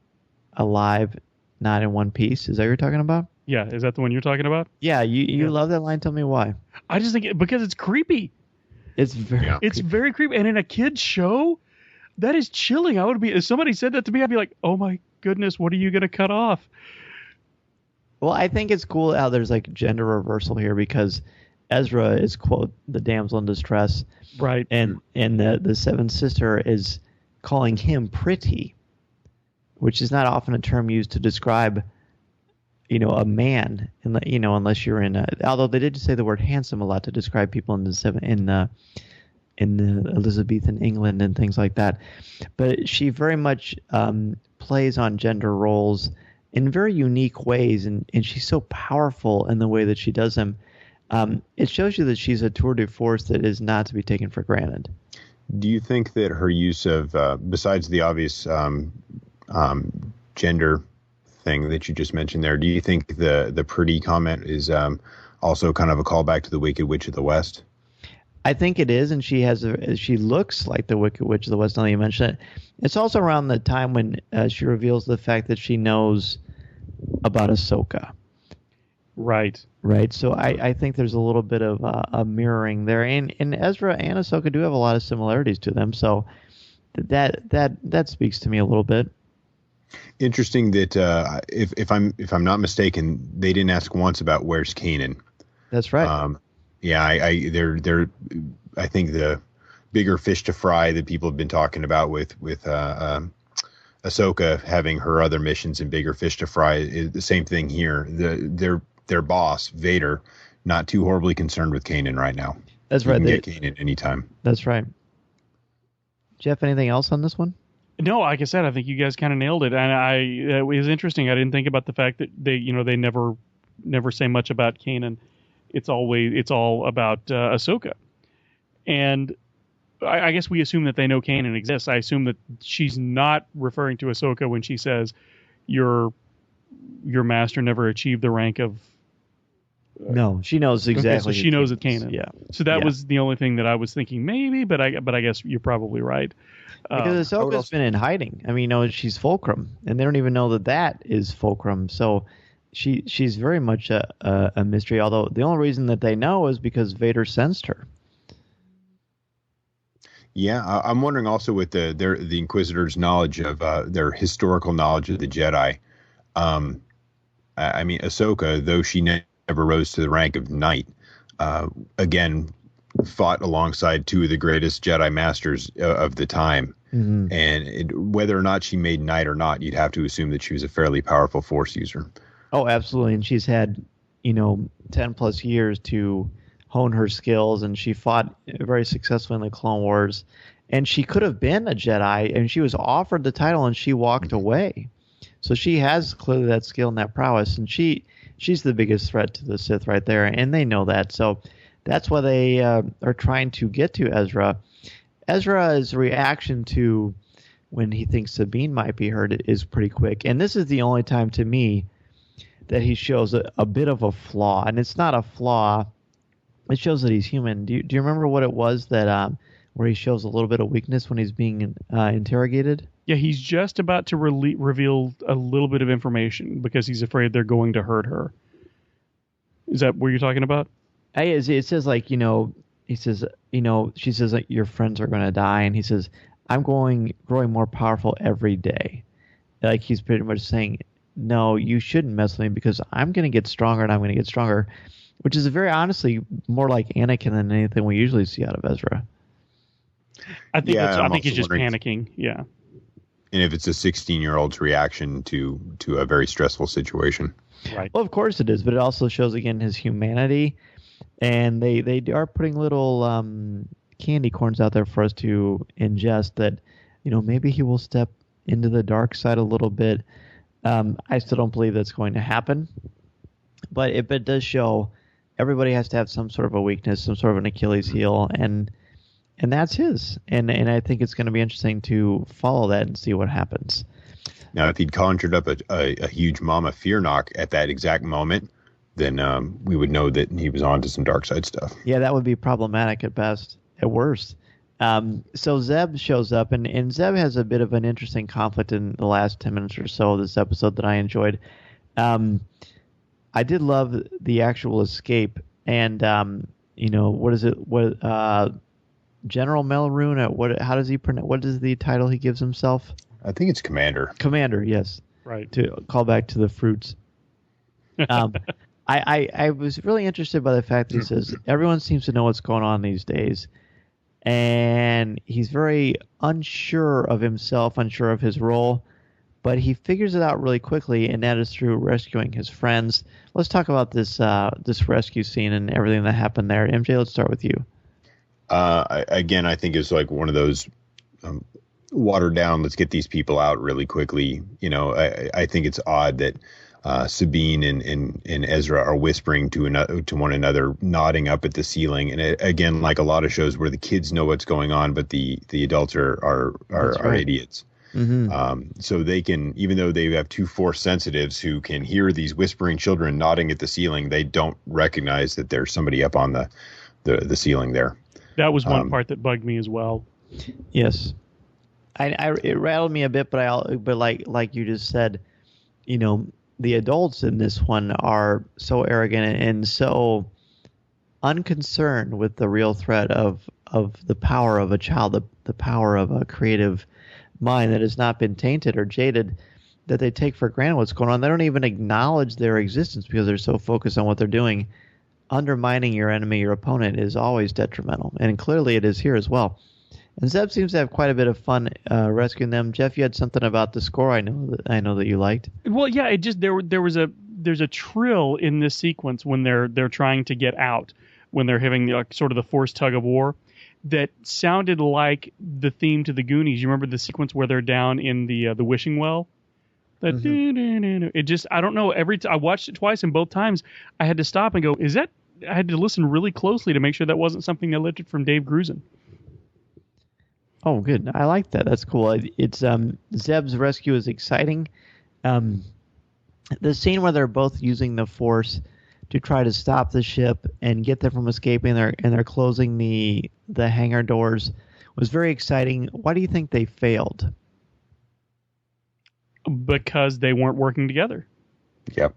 alive, not in one piece. Is that what you're talking about? Yeah, is that the one you're talking about? Yeah, you love that line. Tell me why. I just think because it's creepy. It's very creepy, and in a kid's show, that is chilling. I would be if somebody said that to me, I'd be like, oh my goodness, what are you going to cut off? Well, I think it's cool how there's like gender reversal here because Ezra is quote the damsel in distress, right? And the seventh sister is calling him pretty, which is not often a term used to describe, a man. Unless you're in. Although they did say the word handsome a lot to describe people in the Elizabethan England and things like that. But she very much plays on gender roles in very unique ways, and she's so powerful in the way that she does them. It shows you that she's a tour de force that is not to be taken for granted. Do you think that her use of, besides the obvious gender thing that you just mentioned there, do you think the pretty comment is also kind of a callback to the Wicked Witch of the West? I think it is, and she looks like the Wicked Witch of the West. Now that you mention it, it's also around the time when she reveals the fact that she knows about Ahsoka. Right. So I think there's a little bit of a mirroring there, and Ezra and Ahsoka do have a lot of similarities to them. So that speaks to me a little bit. Interesting that if I'm not mistaken, they didn't ask once about where's Kanan. That's right. They're I think the bigger fish to fry that people have been talking about with Ahsoka having her other missions and bigger fish to fry is the same thing here. Their boss Vader not too horribly concerned with Kanan right now. That's right. They can get Kanan anytime. That's right. Jeff, anything else on this one? No, like I said, I think you guys kind of nailed it, and it was interesting. I didn't think about the fact that they never say much about Kanan. It's all about Ahsoka, and I guess we assume that they know Kanan exists. I assume that she's not referring to Ahsoka when she says your master never achieved the rank of. No, she knows exactly. Okay, so she knows it's Kanan. Yeah. So that was the only thing that I was thinking maybe, but I guess you're probably right. Because Ahsoka's been in hiding. I mean, she's Fulcrum, and they don't even know that is Fulcrum. So she's very much a mystery. Although the only reason that they know is because Vader sensed her. Yeah, I'm wondering also with the Inquisitor's knowledge of their historical knowledge of the Jedi. I mean, Ahsoka, though she never rose to the rank of knight, again fought alongside two of the greatest Jedi masters of the time. Mm-hmm. And whether or not she made knight or not, you'd have to assume that she was a fairly powerful Force user. Oh, absolutely. And she's had, 10 plus years to hone her skills, and she fought very successfully in the Clone Wars. And she could have been a Jedi, and she was offered the title, and she walked away. So she has clearly that skill and that prowess, and she's the biggest threat to the Sith right there, and they know that. So that's why they are trying to get to Ezra. Ezra's reaction to when he thinks Sabine might be hurt is pretty quick. And this is the only time to me that he shows a bit of a flaw. And it's not a flaw. It shows that he's human. Do you remember what it was that where he shows a little bit of weakness when he's being interrogated? Yeah, he's just about to reveal a little bit of information because he's afraid they're going to hurt her. Is that what you're talking about? It says he says, she says that your friends are going to die, and he says, I'm growing more powerful every day. Like he's pretty much saying, no, you shouldn't mess with me because I'm going to get stronger and I'm going to get stronger, which is very honestly more like Anakin than anything we usually see out of Ezra. I think he's just panicking. Yeah. And if it's a 16-year-old's reaction to a very stressful situation. Right. Well, of course it is, but it also shows again his humanity. And they are putting little candy corns out there for us to ingest that, maybe he will step into the dark side a little bit. I still don't believe that's going to happen. But if it does show, everybody has to have some sort of a weakness, some sort of an Achilles heel, and that's his. And I think it's going to be interesting to follow that and see what happens. Now, if he'd conjured up a huge Mama Fearnock at that exact moment, then we would know that he was on to some dark side stuff. Yeah, that would be problematic at best, at worst. So Zeb shows up, and Zeb has a bit of an interesting conflict in the last 10 minutes or so of this episode that I enjoyed. I did love the actual escape, and what is it? General Melroon? How does he pronounce? What is the title he gives himself? I think it's Commander. Commander, yes. Right. To call back to the fruits. I was really interested by the fact that he says everyone seems to know what's going on these days, and he's very unsure of himself, unsure of his role, but he figures it out really quickly, and that is through rescuing his friends. Let's talk about this rescue scene and everything that happened there. MJ, let's start with you. I think it's like one of those watered down, let's get these people out really quickly. I think it's odd that Sabine and Ezra are whispering to one another, nodding up at the ceiling. And again, like a lot of shows where the kids know what's going on, but the adults are right. Idiots. Mm-hmm. So they can, even though they have two Force sensitives who can hear these whispering children nodding at the ceiling, they don't recognize that there's somebody up on the ceiling there. That was one part that bugged me as well. Yes, it rattled me a bit, but like you just said, the adults in this one are so arrogant and so unconcerned with the real threat of the power of a child, the power of a creative mind that has not been tainted or jaded, that they take for granted what's going on. They don't even acknowledge their existence because they're so focused on what they're doing. Undermining your enemy, your opponent, is always detrimental, and clearly it is here as well. And Zeb seems to have quite a bit of fun rescuing them. Jeff, you had something about the score I know that you liked. Well, yeah, it just there's a trill in this sequence when they're trying to get out, when they're having sort of the Force tug of war, that sounded like the theme to the Goonies. You remember the sequence where they're down in the wishing well? It just, I don't know. I watched it twice, and both times I had to stop and go, I had to listen really closely to make sure that wasn't something they lifted from Dave Grusin. Oh, good. I like that. That's cool. It's Zeb's rescue is exciting. The scene where they're both using the Force to try to stop the ship and get them from escaping, and they're closing the hangar doors, was very exciting. Why do you think they failed? Because they weren't working together. Yep.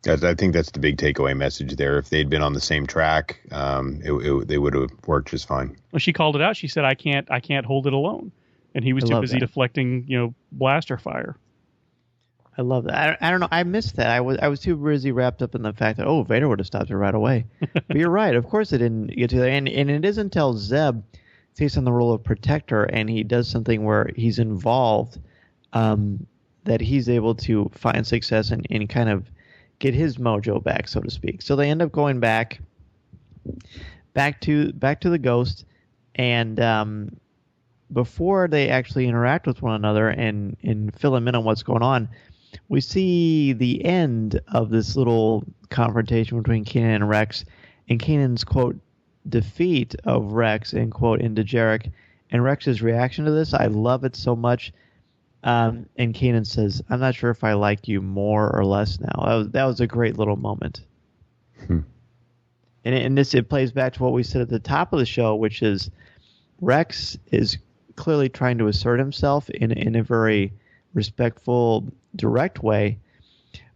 I think that's the big takeaway message there. If they'd been on the same track, they would have worked just fine. Well, she called it out. She said, "I can't hold it alone," and he was too busy deflecting, blaster fire. I love that. I don't know. I missed that. I was too busy wrapped up in the fact that Vader would have stopped it right away. But you're right. Of course, it didn't get to that. And it isn't until Zeb takes on the role of protector and he does something where he's involved, that he's able to find success and kind of get his mojo back, so to speak. So they end up going back to the Ghost, and before they actually interact with one another and fill him in on what's going on, we see the end of this little confrontation between Kanan and Rex, and Kanan's, quote, defeat of Rex, end quote, into Jarek, and Rex's reaction to this. I love it so much. And Kanan says, "I'm not sure if I like you more or less now." That was a great little moment. And it plays back to what we said at the top of the show, which is Rex is clearly trying to assert himself in a very respectful, direct way,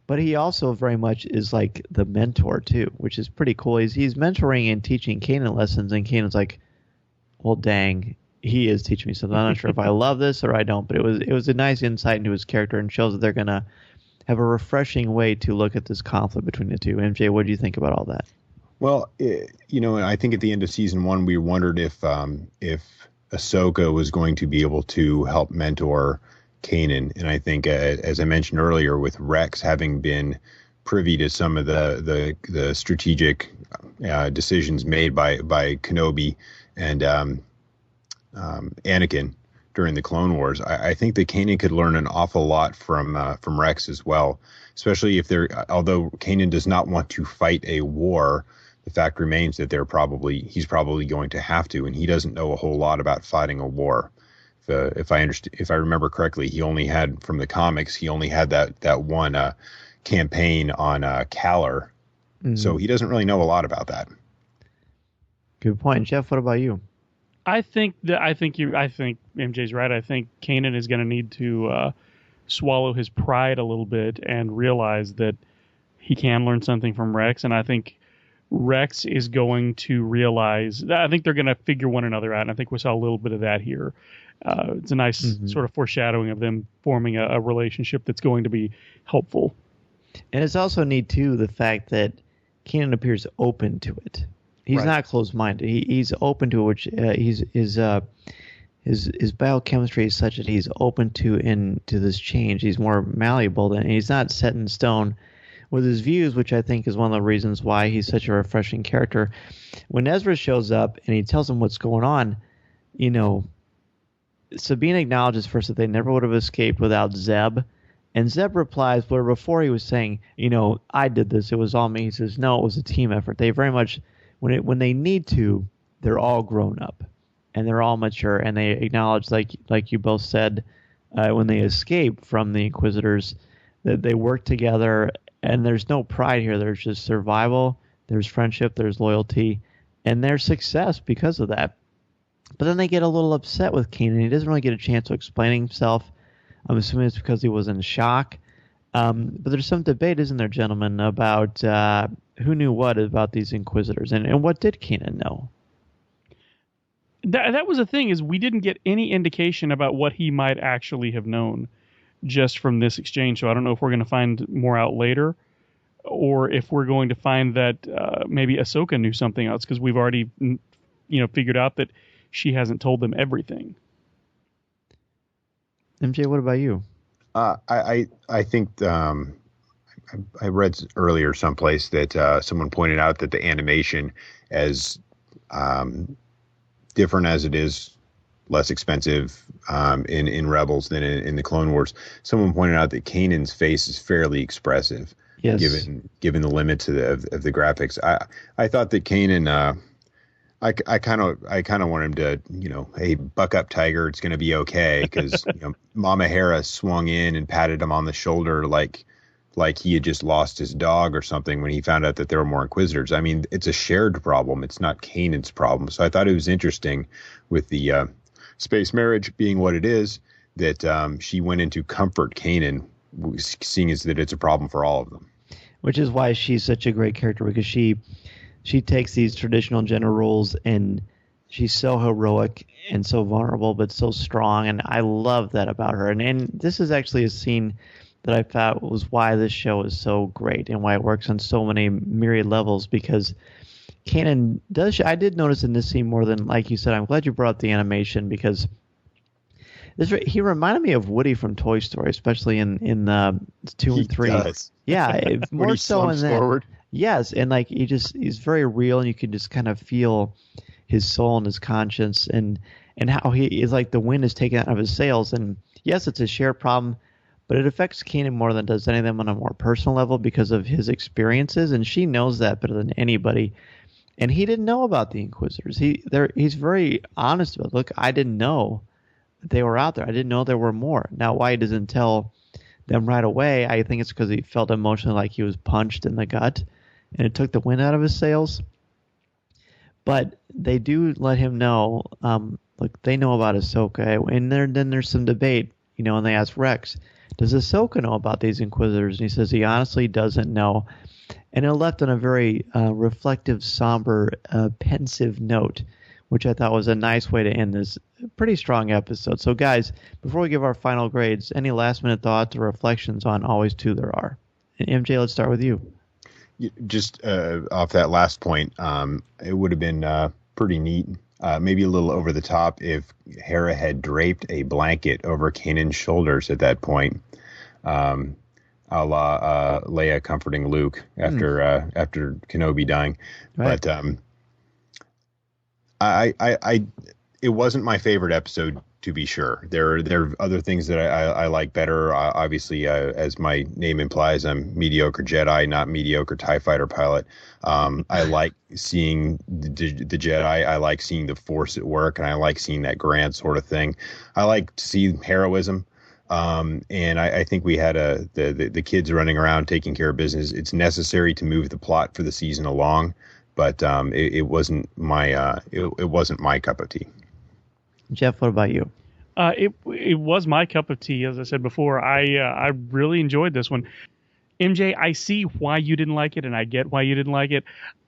but he also very much is like the mentor too, which is pretty cool. He's mentoring and teaching Kanan lessons, and Kanan's like, well, dang, he is teaching me something. I'm not sure if I love this or I don't, but it was a nice insight into his character and shows that they're going to have a refreshing way to look at this conflict between the two. MJ, what do you think about all that? Well, I think at the end of season 1, we wondered if Ahsoka was going to be able to help mentor Kanan. And I think, as I mentioned earlier, with Rex having been privy to some of the strategic decisions made by Kenobi and Anakin during the Clone Wars, I think that Kanan could learn an awful lot from Rex as well, especially although Kanan does not want to fight a war, the fact remains that he's probably going to have to, and he doesn't know a whole lot about fighting a war. if I remember correctly, he only had from the comics. He only had that one campaign on Kaller, so he doesn't really know a lot about that. Good point, Jeff. What about you? I think MJ's right. I think Kanan is going to need to swallow his pride a little bit and realize that he can learn something from Rex. And I think Rex is going to realize that I think they're going to figure one another out. And I think we saw a little bit of that here. It's a nice sort of foreshadowing of them forming a relationship that's going to be helpful. And it's also neat too the fact that Kanan appears open to it. He's not closed-minded. He's open to it, which his biochemistry is such that he's open to this change. He's more malleable and he's not set in stone with his views, which I think is one of the reasons why he's such a refreshing character. When Ezra shows up and he tells him what's going on, Sabine acknowledges first that they never would have escaped without Zeb. And Zeb replies, where before he was saying, I did this, it was all me. He says, no, it was a team effort. They very much, when they need to, they're all grown up and they're all mature, and they acknowledge, like you both said, when they escape from the Inquisitors, that they work together, and there's no pride here. There's just survival, there's friendship, there's loyalty, and there's success because of that. But then they get a little upset with Kanan. He doesn't really get a chance to explain himself. I'm assuming it's because he was in shock. But there's some debate, isn't there, gentlemen, about who knew what about these Inquisitors, and what did Kanan know? That was the thing, is we didn't get any indication about what he might actually have known just from this exchange. So I don't know if we're going to find more out later, or if we're going to find that maybe Ahsoka knew something else, because we've already figured out that she hasn't told them everything. MJ, what about you? I think I read earlier someplace that someone pointed out that the animation, as different as it is, less expensive in Rebels than in the Clone Wars, someone pointed out that Kanan's face is fairly expressive, given the limits of the graphics. I thought that Kanan. I kind of want him to, hey, buck up, Tiger. It's going to be okay, because Mama Hera swung in and patted him on the shoulder like he had just lost his dog or something when he found out that there were more Inquisitors. I mean, it's a shared problem. It's not Kanan's problem. So I thought it was interesting, with the space marriage being what it is, that she went in to comfort Kanan, seeing as that it's a problem for all of them. Which is why she's such a great character, because she takes these traditional gender roles and she's so heroic and so vulnerable, but so strong. And I love that about her. And this is actually a scene that I thought was why this show is so great and why it works on so many myriad levels, because Kanan does. I did notice in this scene more than, like you said, I'm glad you brought up the animation, because he reminded me of Woody from Toy Story, especially in 2 and 3. Does. Yeah, more so in that. Forward. Yes, and he's very real, and you can just kind of feel his soul and his conscience, and how he is like the wind is taken out of his sails. And yes, it's a shared problem, but it affects Kanan more than it does any of them on a more personal level because of his experiences, and she knows that better than anybody. And he didn't know about the Inquisitors. He's very honest about it. Look, I didn't know that they were out there. I didn't know there were more. Now, why he doesn't tell them right away, I think it's because he felt emotionally like he was punched in the gut, and it took the wind out of his sails. But they do let him know, look, they know about Ahsoka. And then there's some debate, and they ask Rex, does Ahsoka know about these Inquisitors? And he says he honestly doesn't know. And it left on a very reflective, somber, pensive note, which I thought was a nice way to end this pretty strong episode. So, guys, before we give our final grades, any last-minute thoughts or reflections on Always Two There Are? And MJ, let's start with you. Just off that last point, it would have been pretty neat, maybe a little over the top, if Hera had draped a blanket over Kanan's shoulders at that point, a la Leia comforting Luke after Kenobi dying. Right. But I it wasn't my favorite episode to be sure. There are other things that I like better. Obviously, as my name implies, I'm mediocre Jedi, not mediocre TIE fighter pilot. I like seeing the Jedi. I like seeing the Force at work, and I like seeing that grand sort of thing. I like to see heroism. And I think we had the kids running around taking care of business. It's necessary to move the plot for the season along, but it wasn't my it wasn't my cup of tea. Jeff, what about you? It was my cup of tea, as I said before. I really enjoyed this one. MJ, I see why you didn't like it, and I get why you didn't like it.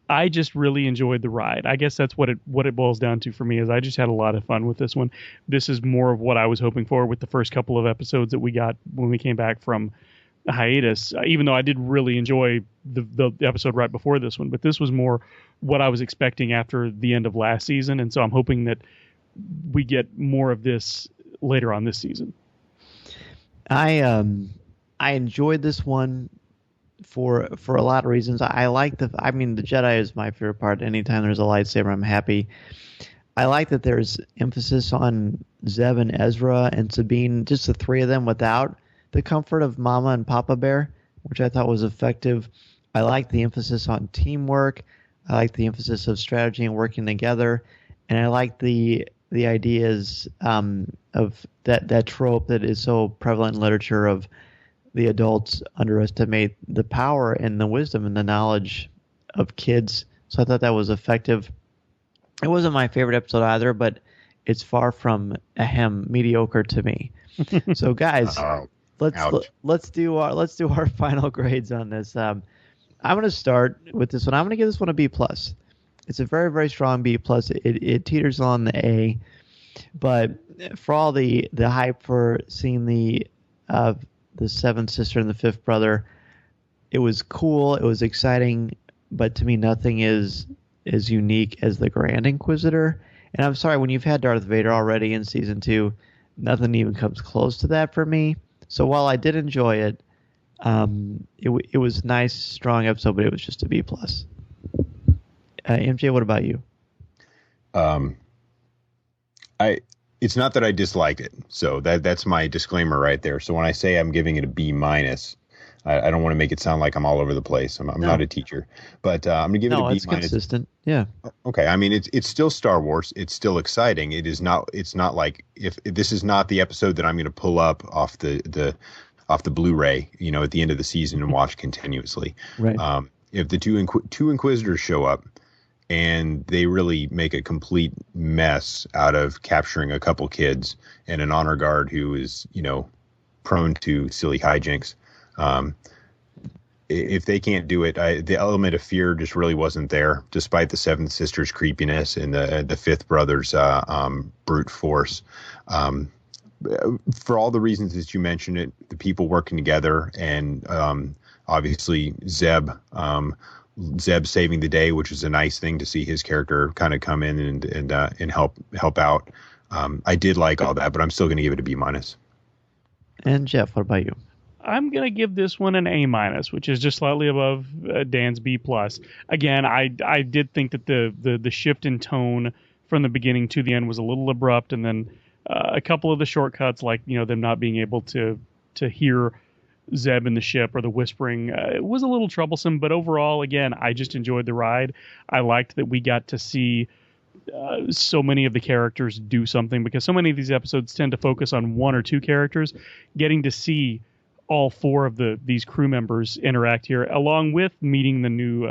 I just really enjoyed the ride. I guess that's what it boils down to for me, is I just had a lot of fun with this one. This is more of what I was hoping for with the first couple of episodes that we got when we came back from a hiatus, even though I did really enjoy the episode right before this one. But this was more what I was expecting after the end of last season, and so I'm hoping that we get more of this later on this season. I enjoyed this one for a lot of reasons. I like the Jedi is my favorite part. Anytime there's a lightsaber, I'm happy. I like that there's emphasis on Zeb and Ezra and Sabine, just the three of them without the comfort of Mama and Papa Bear, which I thought was effective. I like the emphasis on teamwork. I like the emphasis of strategy and working together. And I like the ideas of that trope that is so prevalent in literature of the adults underestimate the power and the wisdom and the knowledge of kids. So I thought that was effective. It wasn't my favorite episode either, but it's far from mediocre to me. So guys, let's do our final grades on this. I'm going to start with this one. I'm going to give this one a B+. It's a very, very strong B+. It teeters on the A, but for all the hype for seeing the seventh sister and the fifth brother, it was cool. It was exciting, but to me, nothing is as unique as the Grand Inquisitor. And I'm sorry, when you've had Darth Vader already in season 2, nothing even comes close to that for me. So while I did enjoy it, it was a nice, strong episode, but it was just a B+. MJ, what about you? It's not that I disliked it. So that's my disclaimer right there. So when I say I'm giving it a B-, I don't want to make it sound like I'm all over the place. I'm not a teacher, but I'm going to give it a B-. No, it's consistent. Yeah. Okay. I mean, it's still Star Wars. It's still exciting. It's not like if this is not the episode that I'm going to pull up off the Blu-ray, at the end of the season and watch continuously. Right. If the two Inquisitors show up, and they really make a complete mess out of capturing a couple kids and an honor guard who is, prone to silly hijinks. If they can't do it, the element of fear just really wasn't there, despite the seventh sister's creepiness and the fifth brother's brute force. For all the reasons that you mentioned, the people working together, and obviously Zeb saving the day, which is a nice thing to see his character kind of come in and help out. I did like all that, but I'm still going to give it a B-. And Jeff, what about you? I'm going to give this one an A-, which is just slightly above Dan's B+. Again, I did think that the shift in tone from the beginning to the end was a little abrupt, and then a couple of the shortcuts, like them not being able to hear Zeb in the ship or the whispering, it was a little troublesome. But overall, again, I just enjoyed the ride. I liked that we got to see so many of the characters do something, because so many of these episodes tend to focus on one or two characters. Getting to see all four of these crew members interact here, along with meeting the new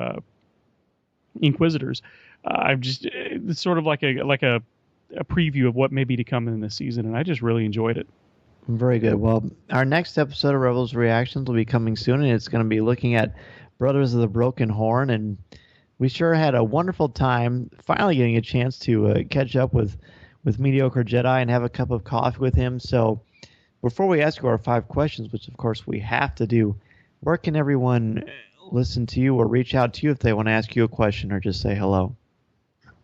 Inquisitors, it's sort of like a preview of what may be to come in this season, and I just really enjoyed it. Very good. Well, our next episode of Rebels Reactions will be coming soon, and it's going to be looking at Brothers of the Broken Horn, and we sure had a wonderful time finally getting a chance to catch up with Mediocre Jedi and have a cup of coffee with him. So before we ask you our 5 questions, which of course we have to do, where can everyone listen to you or reach out to you if they want to ask you a question or just say hello?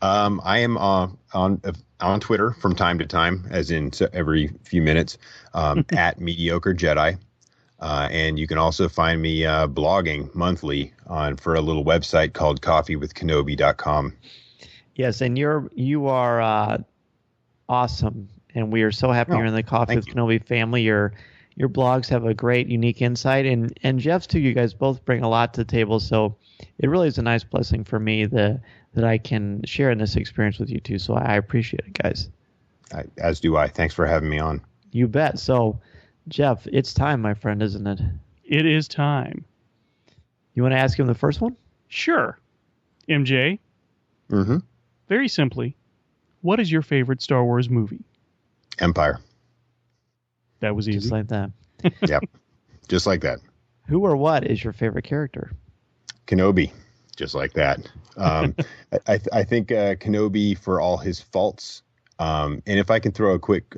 I am on Twitter from time to time, as in every few minutes, at Mediocre Jedi. And you can also find me blogging monthly for a little website called coffeewithkenobi.com. Yes, and you are awesome and we are so happy you're in the Coffee with Kenobi family. Your blogs have a great, unique insight, and Jeff's too. You guys both bring a lot to the table, so it really is a nice blessing for me that I can share in this experience with you two. So I appreciate it, guys. As do I. Thanks for having me on. You bet. So, Jeff, it's time, my friend, isn't it? It is time. You want to ask him the first one? Sure. MJ? Mm-hmm. Very simply, what is your favorite Star Wars movie? Empire. That was easy. Just like that. Yep. Just like that. Who or what is your favorite character? Kenobi. Just like that. I think Kenobi, for all his faults, and if I can throw a quick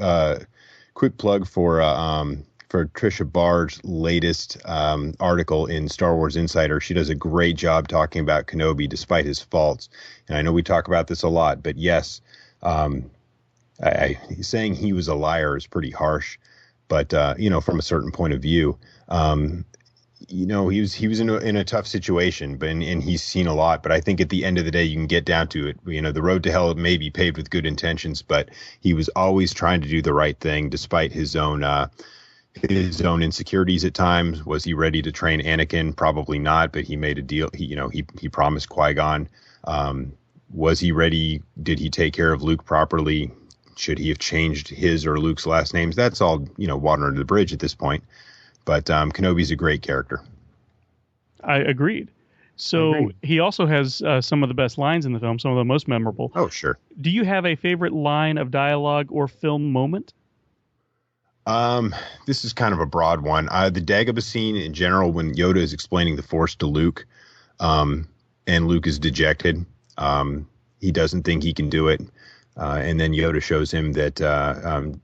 plug for Tricia Bard's latest article in Star Wars Insider. She does a great job talking about Kenobi despite his faults. And I know we talk about this a lot, but yes, saying he was a liar is pretty harsh. But, from a certain point of view, he was in a tough situation, and he's seen a lot. But I think at the end of the day, you can get down to it. The road to hell may be paved with good intentions, but he was always trying to do the right thing despite his own insecurities at times. Was he ready to train Anakin? Probably not, but he made a deal. He promised Qui-Gon. Was he ready? Did he take care of Luke properly? Should he have changed his or Luke's last names? That's all, water under the bridge at this point. But Kenobi's a great character. I agreed. So he also has some of the best lines in the film, some of the most memorable. Oh, sure. Do you have a favorite line of dialogue or film moment? This is kind of a broad one. The Dagobah scene in general, when Yoda is explaining the Force to Luke, and Luke is dejected. He doesn't think he can do it. And then Yoda shows him that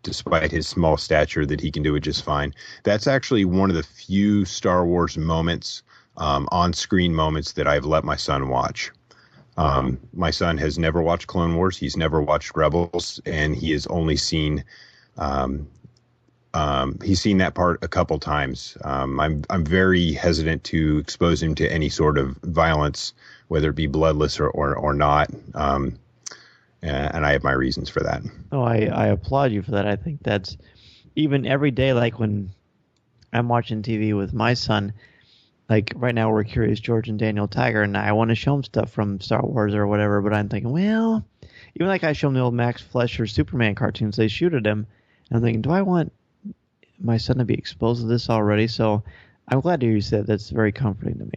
despite his small stature, that he can do it just fine. That's actually one of the few Star Wars moments, on-screen moments, that I've let my son watch. My son has never watched Clone Wars. He's never watched Rebels, and he has only seen he's seen that part a couple times. I'm very hesitant to expose him to any sort of violence, whether it be bloodless or not. And I have my reasons for that. Oh, I applaud you for that. I think that's even every day, like when I'm watching TV with my son, like right now we're Curious George and Daniel Tiger, and I want to show him stuff from Star Wars or whatever, but I'm thinking, well, even like I show him the old Max Fleischer Superman cartoons, they shoot at him, and I'm thinking, do I want my son to be exposed to this already? So I'm glad to hear you say that. That's very comforting to me.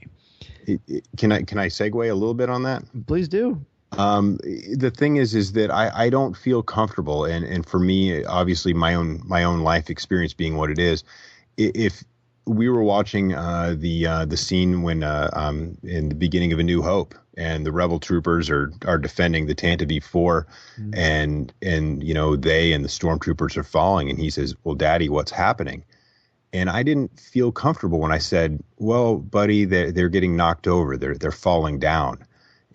Can I segue a little bit on that? Please do. The thing is that I don't feel comfortable, and for me, obviously my own life experience being what it is, if we were watching the scene when in the beginning of A New Hope, and the rebel troopers are defending the Tantive 4, and they and the stormtroopers are falling, and he says, "Well, Daddy, what's happening?" And I didn't feel comfortable when I said, "Well, buddy, they're getting knocked over, they're falling down."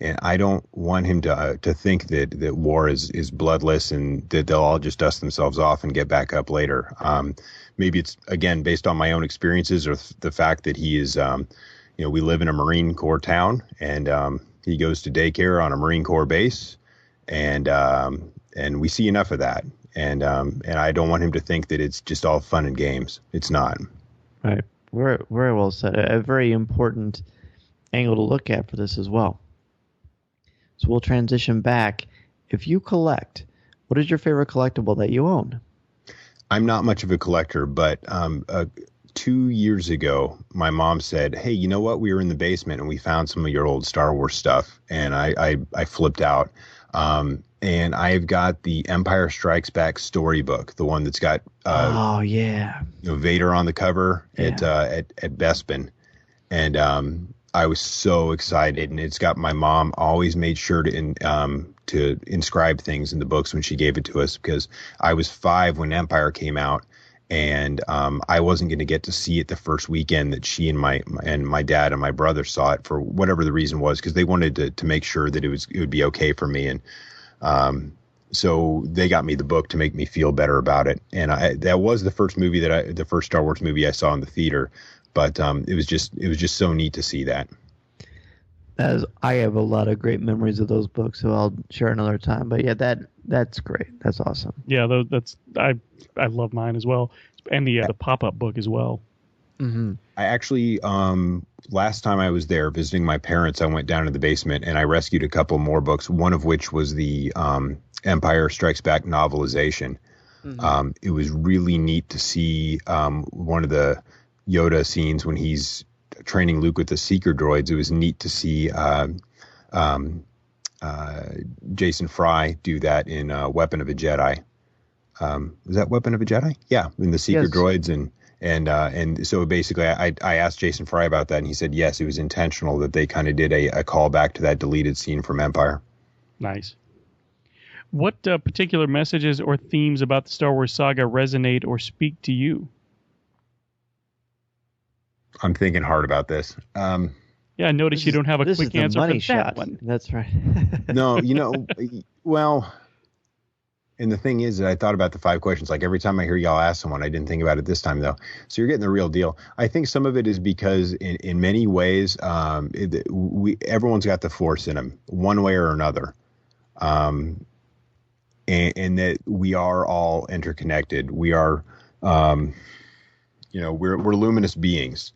And I don't want him to think that war is bloodless and that they'll all just dust themselves off and get back up later. Maybe it's, again, based on my own experiences, or the fact that he is, we live in a Marine Corps town, and he goes to daycare on a Marine Corps base, and we see enough of that. And I don't want him to think that it's just all fun and games. It's not. Right. Very well said. A very important angle to look at for this as well. So we'll transition back. If you collect, what is your favorite collectible that you own? I'm not much of a collector, but 2 years ago, my mom said, "Hey, you know what? We were in the basement and we found some of your old Star Wars stuff." And I flipped out. And I've got the Empire Strikes Back storybook, the one that's got Vader on the cover at Bespin. And I was so excited, and it's got, my mom always made sure to inscribe things in the books when she gave it to us, because I was 5 when Empire came out, and I wasn't going to get to see it the first weekend that she and my dad and my brother saw it, for whatever the reason was, because they wanted to make sure that it would be okay for me. And so they got me the book to make me feel better about it. And that was the first movie the first Star Wars movie I saw in the theater. But it was just so neat to see that. I have a lot of great memories of those books, so I'll share another time. But yeah, that's great. That's awesome. Yeah, I love mine as well, and the pop-up book as well. Mm-hmm. I actually, last time I was there visiting my parents, I went down to the basement and I rescued a couple more books, one of which was the Empire Strikes Back novelization. Mm-hmm. It was really neat to see one of the Yoda scenes when he's training Luke with the seeker droids. It was neat to see Jason Fry do that in Weapon of a Jedi. Was that Weapon of a Jedi? Yeah, in the seeker droids and so basically I asked Jason Fry about that and he said yes, it was intentional that they kind of did a callback to that deleted scene from Empire. Nice. What particular messages or themes about the Star Wars saga resonate or speak to you? I'm thinking hard about this. Yeah, I notice you don't have a quick answer for that one. That's right. No, well, and the thing is that I thought about the 5 questions. Like every time I hear y'all ask someone, I didn't think about it this time though. So you're getting the real deal. I think some of it is because in many ways, everyone's got the Force in them one way or another. And that we are all interconnected. We are, we're luminous beings,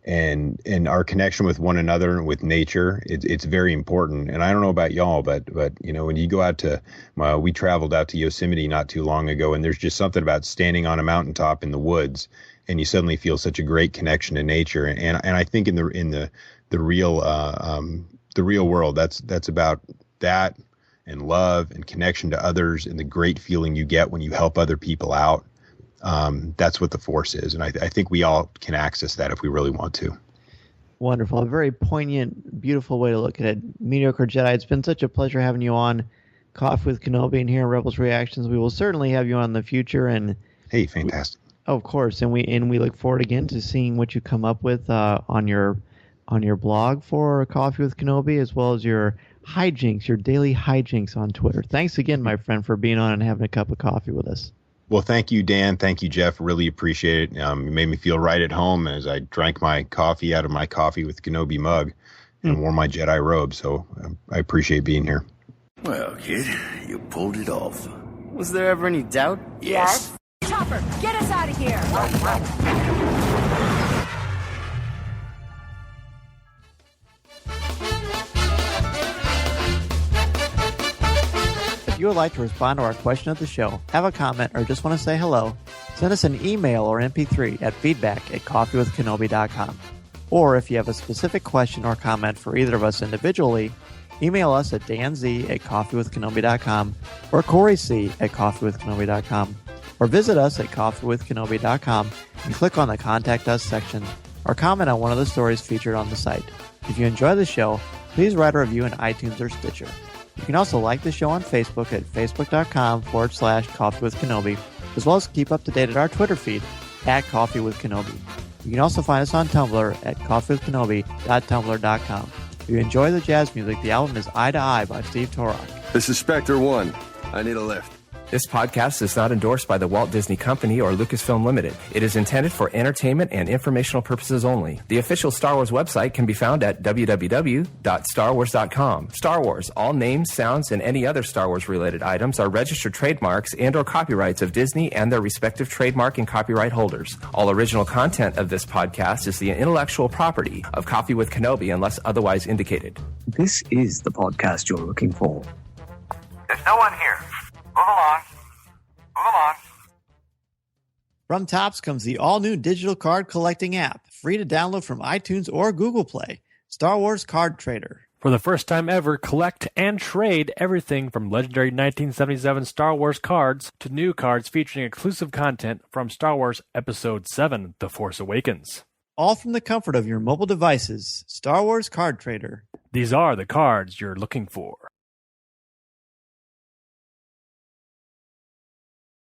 and our connection with one another and with nature, it's very important. And I don't know about y'all, but when you go out to, we traveled out to Yosemite not too long ago, and there's just something about standing on a mountaintop in the woods, and you suddenly feel such a great connection to nature. And I think in the real world, that's about that. And love and connection to others and the great feeling you get when you help other people out. That's what the Force is. And I think we all can access that if we really want to. Wonderful. A very poignant, beautiful way to look at it. Mediocre Jedi, it's been such a pleasure having you on Coffee with Kenobi and here in Rebels Reactions. We will certainly have you on in the future. And hey, fantastic. Of course. And we look forward again to seeing what you come up with on your blog for Coffee with Kenobi, as well as your daily hijinks on Twitter. Thanks again, my friend, for being on and having a cup of coffee with us. Well, thank you, Dan. Thank you, Jeff. Really appreciate it. It made me feel right at home as I drank my coffee out of my Coffee with Kenobi mug and wore my Jedi robe. So I appreciate being here. Well, kid, you pulled it off. Was there ever any doubt? Yes. Chopper, get us out of here! If you would like to respond to our question of the show, have a comment, or just want to say hello, send us an email or MP3 at feedback@coffeewithkenobi.com. Or if you have a specific question or comment for either of us individually, email us at danz@coffeewithkenobi.com or coryc@coffeewithkenobi.com, or visit us at coffeewithkenobi.com and click on the Contact Us section or comment on one of the stories featured on the site. If you enjoy the show, please write a review in iTunes or Stitcher. You can also like the show on Facebook at facebook.com/coffeewithkenobi, as well as keep up to date at our Twitter feed at Coffee with Kenobi. You can also find us on Tumblr at coffeewithkenobi.tumblr.com. If you enjoy the jazz music, the album is Eye to Eye by Steve Torok. This is Spectre 1. I need a lift. This podcast is not endorsed by the Walt Disney Company or Lucasfilm Limited. It is intended for entertainment and informational purposes only. The official Star Wars website can be found at www.starwars.com. Star Wars, all names, sounds, and any other Star Wars-related items are registered trademarks and or copyrights of Disney and their respective trademark and copyright holders. All original content of this podcast is the intellectual property of Coffee with Kenobi unless otherwise indicated. This is the podcast you're looking for. There's no one here. Move along. Move along. From Topps comes the all-new digital card collecting app, free to download from iTunes or Google Play. Star Wars Card Trader. For the first time ever, collect and trade everything from legendary 1977 Star Wars cards to new cards featuring exclusive content from Star Wars Episode 7, The Force Awakens. All from the comfort of your mobile devices. Star Wars Card Trader. These are the cards you're looking for.